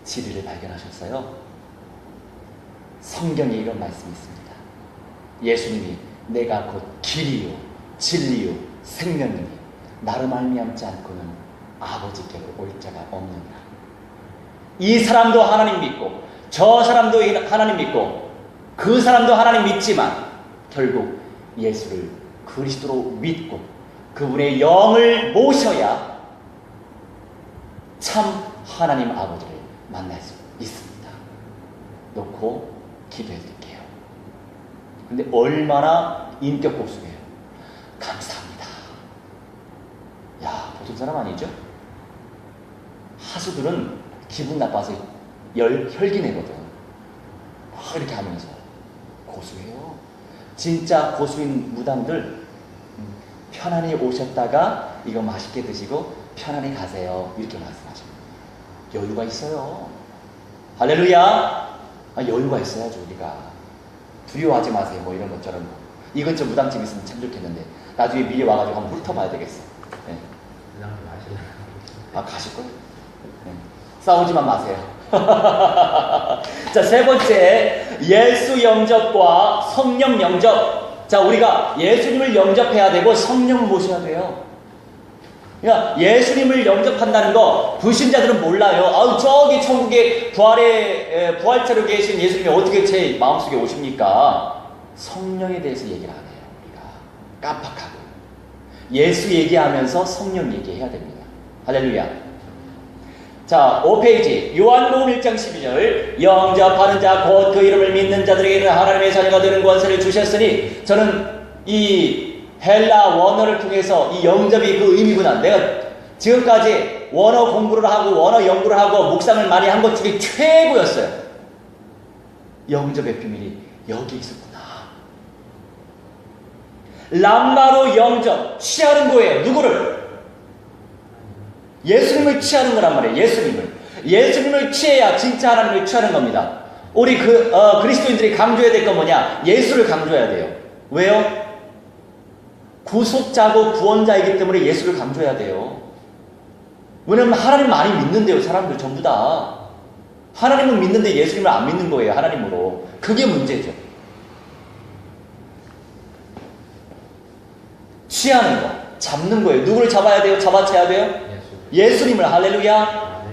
진리를 발견하셨어요? 성경에 이런 말씀이 있습니다. 예수님이 내가 곧 길이요 진리요 생명이니 나로 말미암지 않고는 아버지께로 올 자가 없느니라. 이 사람도 하나님 믿고 저 사람도 하나님 믿고 그 사람도 하나님 믿지만 결국 예수를 그리스도로 믿고 그분의 영을 모셔야 참 하나님 아버지를 만날 수 있습니다. 놓고 기도해 드릴게요. 근데 얼마나 인격 고수해요. 감사합니다. 야, 보통 사람 아니죠? 하수들은 기분 나빠서 혈기 내거든. 막 이렇게 하면서 고수해요. 진짜 고수인 무당들 편안히 오셨다가 이거 맛있게 드시고 편안히 가세요. 이렇게 말씀하셔요. 여유가 있어요. 할렐루야. 여유가 있어야죠. 우리가 두려워하지 마세요. 뭐 이런 것처럼 이 근처 무당집 있으면 참 좋겠는데 나중에 미리 와가지고 한번 훑어봐야 되겠어. 네. 가실 거예요. 네. 싸우지만 마세요. 자, 세 번째, 예수 영접과 성령 영접. 자, 우리가 예수님을 영접해야 되고 성령 모셔야 돼요. 그러니까 예수님을 영접한다는 거 불신자들은 몰라요. 아우, 저기 천국에 부활체로 계신 예수님이 어떻게 제 마음속에 오십니까? 성령에 대해서 얘기를 안 해요. 우리가 깜빡하고 예수 얘기하면서 성령 얘기해야 됩니다. 할렐루야. 자, 5페이지 요한복음 1장 12절 영접하는 자 곧 그 이름을 믿는 자들에게는 하나님의 자녀가 되는 권세를 주셨으니 저는 이 헬라 원어를 통해서 이 영접이 그 의미구나. 내가 지금까지 원어 공부를 하고 원어 연구를 하고 묵상을 많이 한 것 중에 최고였어요. 영접의 비밀이 여기 있었구나. 람마로 영접, 취하는 거예요. 누구를? 예수님을 취하는 거란 말이에요. 예수님을 취해야 진짜 하나님을 취하는 겁니다. 우리 그리스도인들이 강조해야 될 건 뭐냐? 예수를 강조해야 돼요. 왜요? 구속자고 구원자이기 때문에 예수를 강조해야 돼요. 왜냐면 하나님 많이 믿는데요. 사람들 전부 다 하나님은 믿는데 예수님을 안 믿는 거예요. 하나님으로. 그게 문제죠. 취하는 거, 잡는 거예요. 누구를 잡아야 돼요? 잡아채야 돼요? 예수님을. 할렐루야.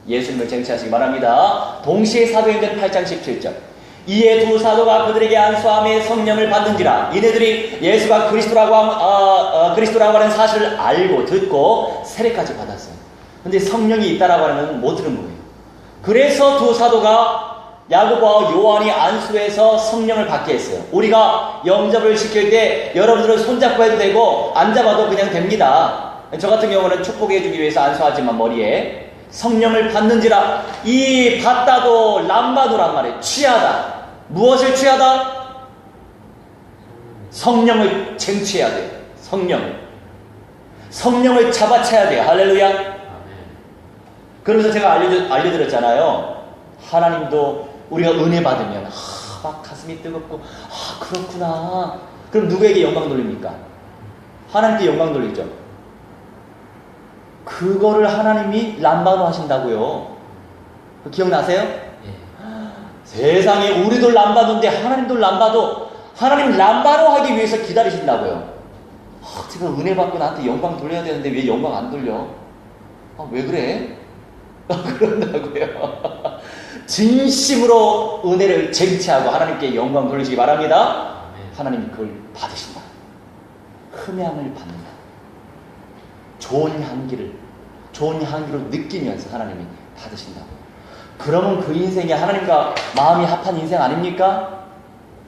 예수님을 쟁취하시기 바랍니다. 동시에 사도행전 8장 17절 이에 두 사도가 그들에게 안수함에 성령을 받는지라. 이네들이 예수가 그리스도라고 하는 사실을 알고 듣고 세례까지 받았어요. 근데 성령이 있다라고 하면 못 들은 거예요. 그래서 두 사도가 야고보와 요한이 안수해서 성령을 받게 했어요. 우리가 영접을 시킬 때 여러분들은 손잡고 해도 되고 안 잡아도 그냥 됩니다. 저 같은 경우는 축복해 주기 위해서 안수하지만 머리에 성령을 받는지라. 이 받다도 람바도란 말이에요. 취하다. 무엇을 취하다? 성령을 쟁취해야 돼요. 성령을 잡아채야 돼요. 할렐루야. 그러면서 제가 알려드렸잖아요. 하나님도 우리가 은혜 받으면 막 가슴이 뜨겁고 그렇구나. 그럼 누구에게 영광 돌립니까? 하나님께 영광 돌리죠. 그거를 하나님이 람바노 하신다고요. 기억나세요? 세상에 우리도 람바도인데 하나님도 람바도. 하나님 람바노 하기 위해서 기다리신다고요. 제가 은혜 받고 나한테 영광 돌려야 되는데 왜 영광 안 돌려? 왜 그래? 그런다고요. 진심으로 은혜를 쟁취하고 하나님께 영광 돌리시기 바랍니다. 하나님이 그걸 받으신다. 흠향을 받는다. 좋은 향기로 느끼면서 하나님이 받으신다고. 그러면 그 인생이 하나님과 마음이 합한 인생 아닙니까?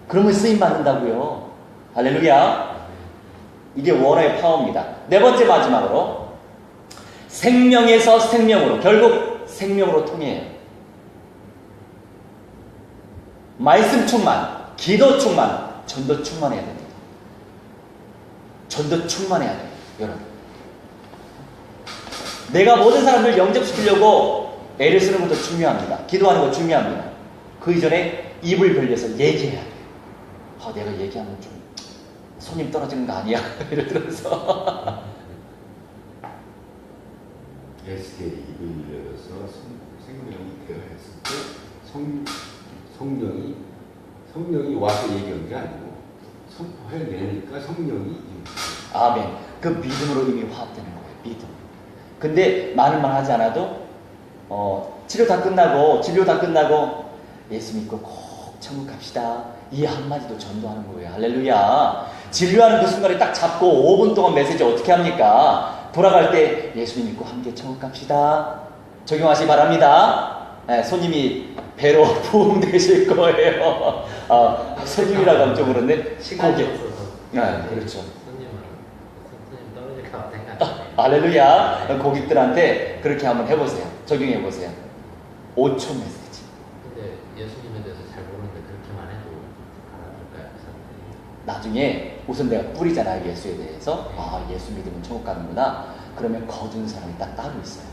그러면 쓰임 받는다고요. 할렐루야. 이게 원어의 파워입니다. 네 번째 마지막으로 생명에서 생명으로, 결국 생명으로 통해요. 말씀 충만, 기도 충만, 전도 충만해야 됩니다. 전도 충만해야 돼요. 여러분 내가 모든 사람들 영접시키려고 애를 쓰는 것도 중요합니다. 기도하는 것도 중요합니다. 그 이전에 입을 벌려서 얘기해야 돼요. 내가 얘기하면 좀 손님 떨어지는 거 아니야? 이러면서 예수께 입을 열어서 생명이 대화했을 때 성령이 와서 얘기한 게 아니고 선포해내니까 성령이 아멘. 그 믿음으로 이미 화합되는 거예요. 믿음. 근데 많은 말 하지 않아도 진료 다 끝나고 예수 믿고 꼭 천국 갑시다. 이 한마디도 전도하는 거예요. 할렐루야. 진료하는 그 순간에 딱 잡고 5분 동안 메시지 어떻게 합니까? 돌아갈 때 예수님 믿고 함께 천국 갑시다. 적용하시기 바랍니다. 손님이 배로 부응되실 거예요. 손님이라고 하면 좀 그런데 시간이 고객. 없어서. 그렇죠. 손님 떨어질 것 같아. 할렐루야. 고객들한테 그렇게 한번 해보세요. 적용해보세요. 5초 메시지. 근데 예수님에 대해서 잘 모르는데 그렇게만 해도 알아들을까요? 사람들이? 나중에 우선 내가 뿌리잖아요. 예수에 대해서. 예수 믿으면 천국 가는구나. 그러면 거둔 사람이 딱 따로 있어요.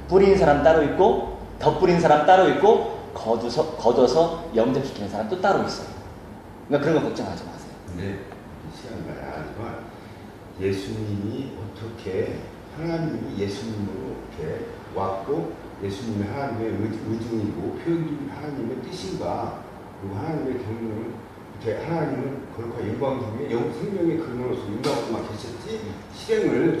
뿌린 사람 따로 있고 덧뿌린 사람 따로 있고 거둬서 영접시키는 사람 또 따로 있어요. 그러니까 그런 거 걱정하지 마세요. 근데 이 시간 말이야. 예수님이 어떻게 하나님이 예수님으로 이렇게 왔고 예수님이 하나님의 의중이고 표현이 하나님의 뜻인가 그리고 하나님의 경륜을 이렇게 하나님은 거룩한 영광 중에 생명의 근원으로서 영광으로만 계셨지 실행을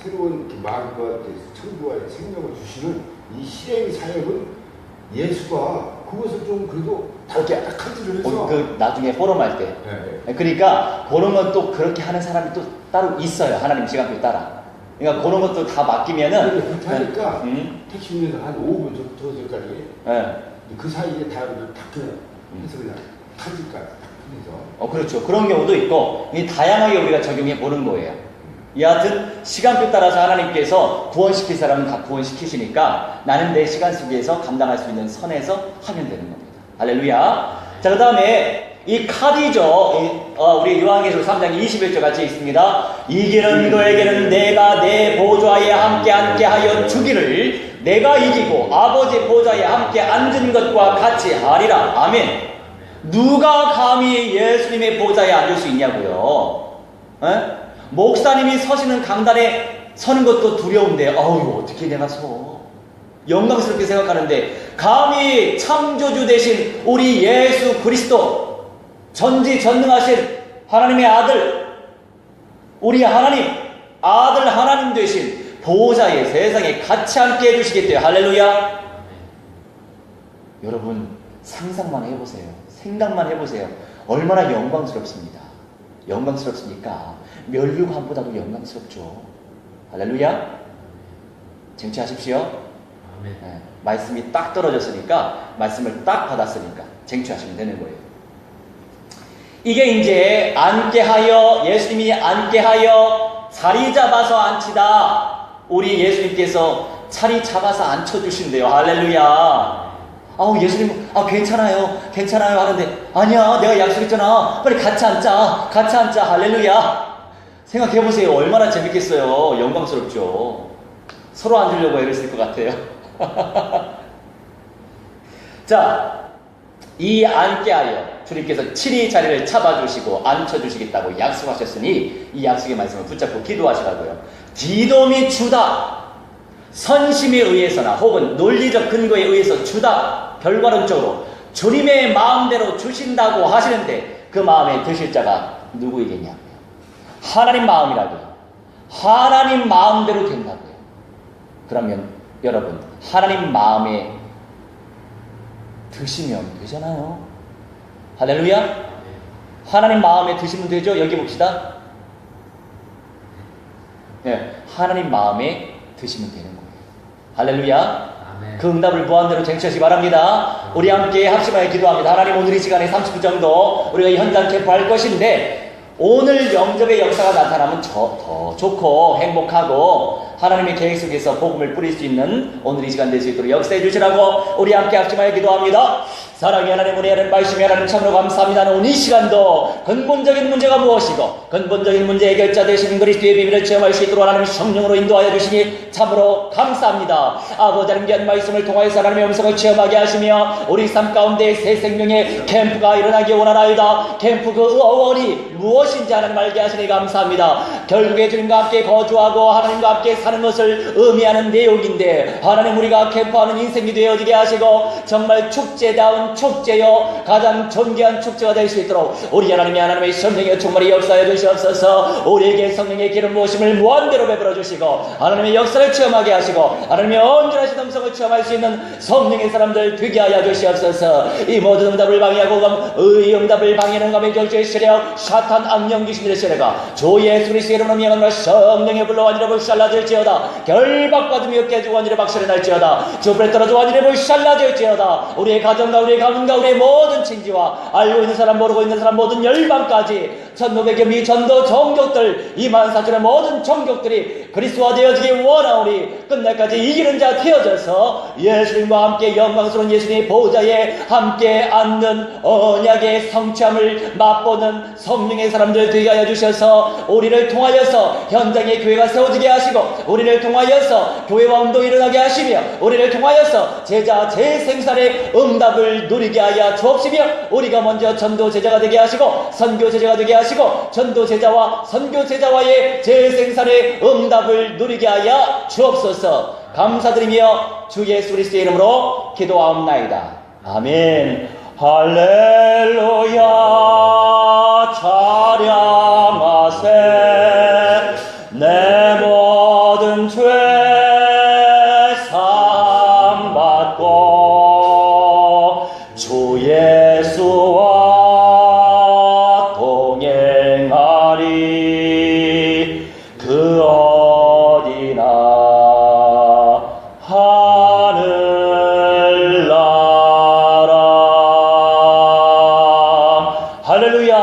새로운 마음과 천국과 생명을 주시는 이 실행 사역은 예수가 그것을 좀 그래도 딱한지를 해서 나중에 포럼할 때. 그러니까 그런 건 또 그렇게 하는 사람이 또 따로 있어요. 하나님 시간표에 따라. 그러니까 그런 것도 다 맡기면은 그렇게 하니까 택시 운전사 한 5분 저까지 그 사이에 다 그냥 해서 그냥 타니까 해서 그렇죠. 그런 경우도 있고 다양하게 우리가 적용해 보는 거예요. 여하튼 시간표 따라서 하나님께서 구원시킬 사람은 다 구원시키시니까 나는 내 시간 속에서 감당할 수 있는 선에서 하면 되는 겁니다. 할렐루야. 자, 그 다음에 이 칼이죠. 우리 요한계시록 3장 21절 같이 있습니다. 이기는 너에게는 내가 내 보좌에 함께 하여 주기를 내가 이기고 아버지 보좌에 함께 앉은 것과 같이 하리라. 아멘. 누가 감히 예수님의 보좌에 앉을 수 있냐고요. 목사님이 서시는 강단에 서는 것도 두려운데 어떻게 내가 서 영광스럽게 생각하는데 감히 창조주 되신 우리 예수 그리스도 전지전능하신 하나님의 아들 우리 하나님 아들 하나님 되신 보호자의 세상에 같이 함께 해주시겠대요. 할렐루야. 여러분 상상만 해보세요. 생각만 해보세요. 얼마나 영광스럽습니다. 영광스럽습니까? 멸류관보다도 영광스럽죠. 할렐루야. 쟁취하십시오. 아멘. 말씀이 딱 떨어졌으니까 말씀을 딱 받았으니까 쟁취하시면 되는 거예요. 이게 이제 앉게 하여 예수님이 앉게 하여 자리 잡아서 앉히다. 우리 예수님께서 자리 잡아서 앉혀주신대요. 할렐루야. 예수님, 괜찮아요 하는데, 아니야, 내가 약속했잖아. 빨리 같이 앉자. 할렐루야. 생각해보세요. 얼마나 재밌겠어요. 영광스럽죠. 서로 앉으려고 애를 쓸 것 같아요. 자, 이 앉게 하여 주님께서 친히 자리를 잡아주시고 앉혀주시겠다고 약속하셨으니 이 약속의 말씀을 붙잡고 기도하시라고요. 디돔이 주다. 선심에 의해서나 혹은 논리적 근거에 의해서 주다. 결과론적으로 주님의 마음대로 주신다고 하시는데 그 마음에 드실 자가 누구이겠냐고요. 하나님 마음이라고요. 하나님 마음대로 된다고요. 그러면 여러분 하나님 마음에 드시면 되잖아요. 할렐루야. 하나님 마음에 드시면 되죠. 여기 봅시다. 하나님 마음에 드시면 되는 거예요. 할렐루야. 아멘. 그 응답을 무한대로 쟁취하시기 바랍니다. 우리 함께 합심하여 기도합니다. 하나님 오늘 이 시간에 30분 정도 우리가 이 현장 캠프할 것인데 오늘 영접의 역사가 나타나면 더 좋고 행복하고 하나님의 계획 속에서 복음을 뿌릴 수 있는 오늘 이 시간 될 수 있도록 역사해 주시라고 우리 함께 합심하여 기도합니다. 사랑의 하나님, 우리 하나님, 말씀이 하나님 참으로 감사합니다. 오늘 이 시간도 근본적인 문제가 무엇이고 근본적인 문제 해결자 되시는 그리스도의 비밀을 체험할 수 있도록 하나님 성령으로 인도하여 주시니 참으로 감사합니다. 아버지 하나님, 귀한 말씀을 통하여서 하나님의 음성을 체험하게 하시며 우리 삶 가운데 새 생명의 캠프가 일어나기 원하나이다. 캠프 그 어원이 무엇인지 하나님 알게 하시니 감사합니다. 결국에 주님과 함께 거주하고 하나님과 함께 사는 것을 의미하는 내용인데 하나님, 우리가 캠프하는 인생이 되어지게 하시고 정말 축제다운 축제요 가장 존귀한 축제가 될 수 있도록 우리 하나님의 성령의 충만히 역사해 주시옵소서. 우리에게 성령의 기름 부으심을 무한대로 베풀어 주시고 하나님의 역사를 체험하게 하시고 하나님의 온전하신 음성을 체험할 수 있는 성령의 사람들 되게 하여 주시옵소서. 이 모든 응답을 방해하고 이 응답을 방해하는 감의 결주의 세력, 사탄 악령 귀신들의 세력아 주 예수 그리스도의 이름으로 명하노라. 성령의 불로 완전히 불살라질지어다. 결박받으며 깨지고 완전히 박살이 날지어다. 주불에 떨어져 완전히 불살라질지어다. 우리의 가정과 우리의 가문과 우리의 모든 친지와 알고 있는 사람 모르고 있는 사람 모든 열방까지 천노백겸이 전도 종족들 24,000의 모든 종족들이 그리스도와 되어지기 원하오니 끝날까지 이기는 자 되어져서 예수님과 함께 영광스러운 예수님의 보좌에 함께 앉는 언약의 성취함을 맛보는 성령의 사람들 되게 하여 주셔서 우리를 통하여서 현장의 교회가 세워지게 하시고 우리를 통하여서 교회와 운동이 일어나게 하시며 우리를 통하여서 제자 재생산의 응답을 누리게 하여 주옵시며 우리가 먼저 전도 제자가 되게 하시고 선교 제자가 되게 하시고 전도 제자와 선교 제자와의 재생산의 응답을 누리게 하여 주옵소서. 감사드리며 주 예수 그리스도의 이름으로 기도하옵나이다. 아멘. 할렐루야. 찬양하세. 내 모든 죄 상받고 주 예수와 동행하리. 그 어디나 하늘나라. 할렐루야.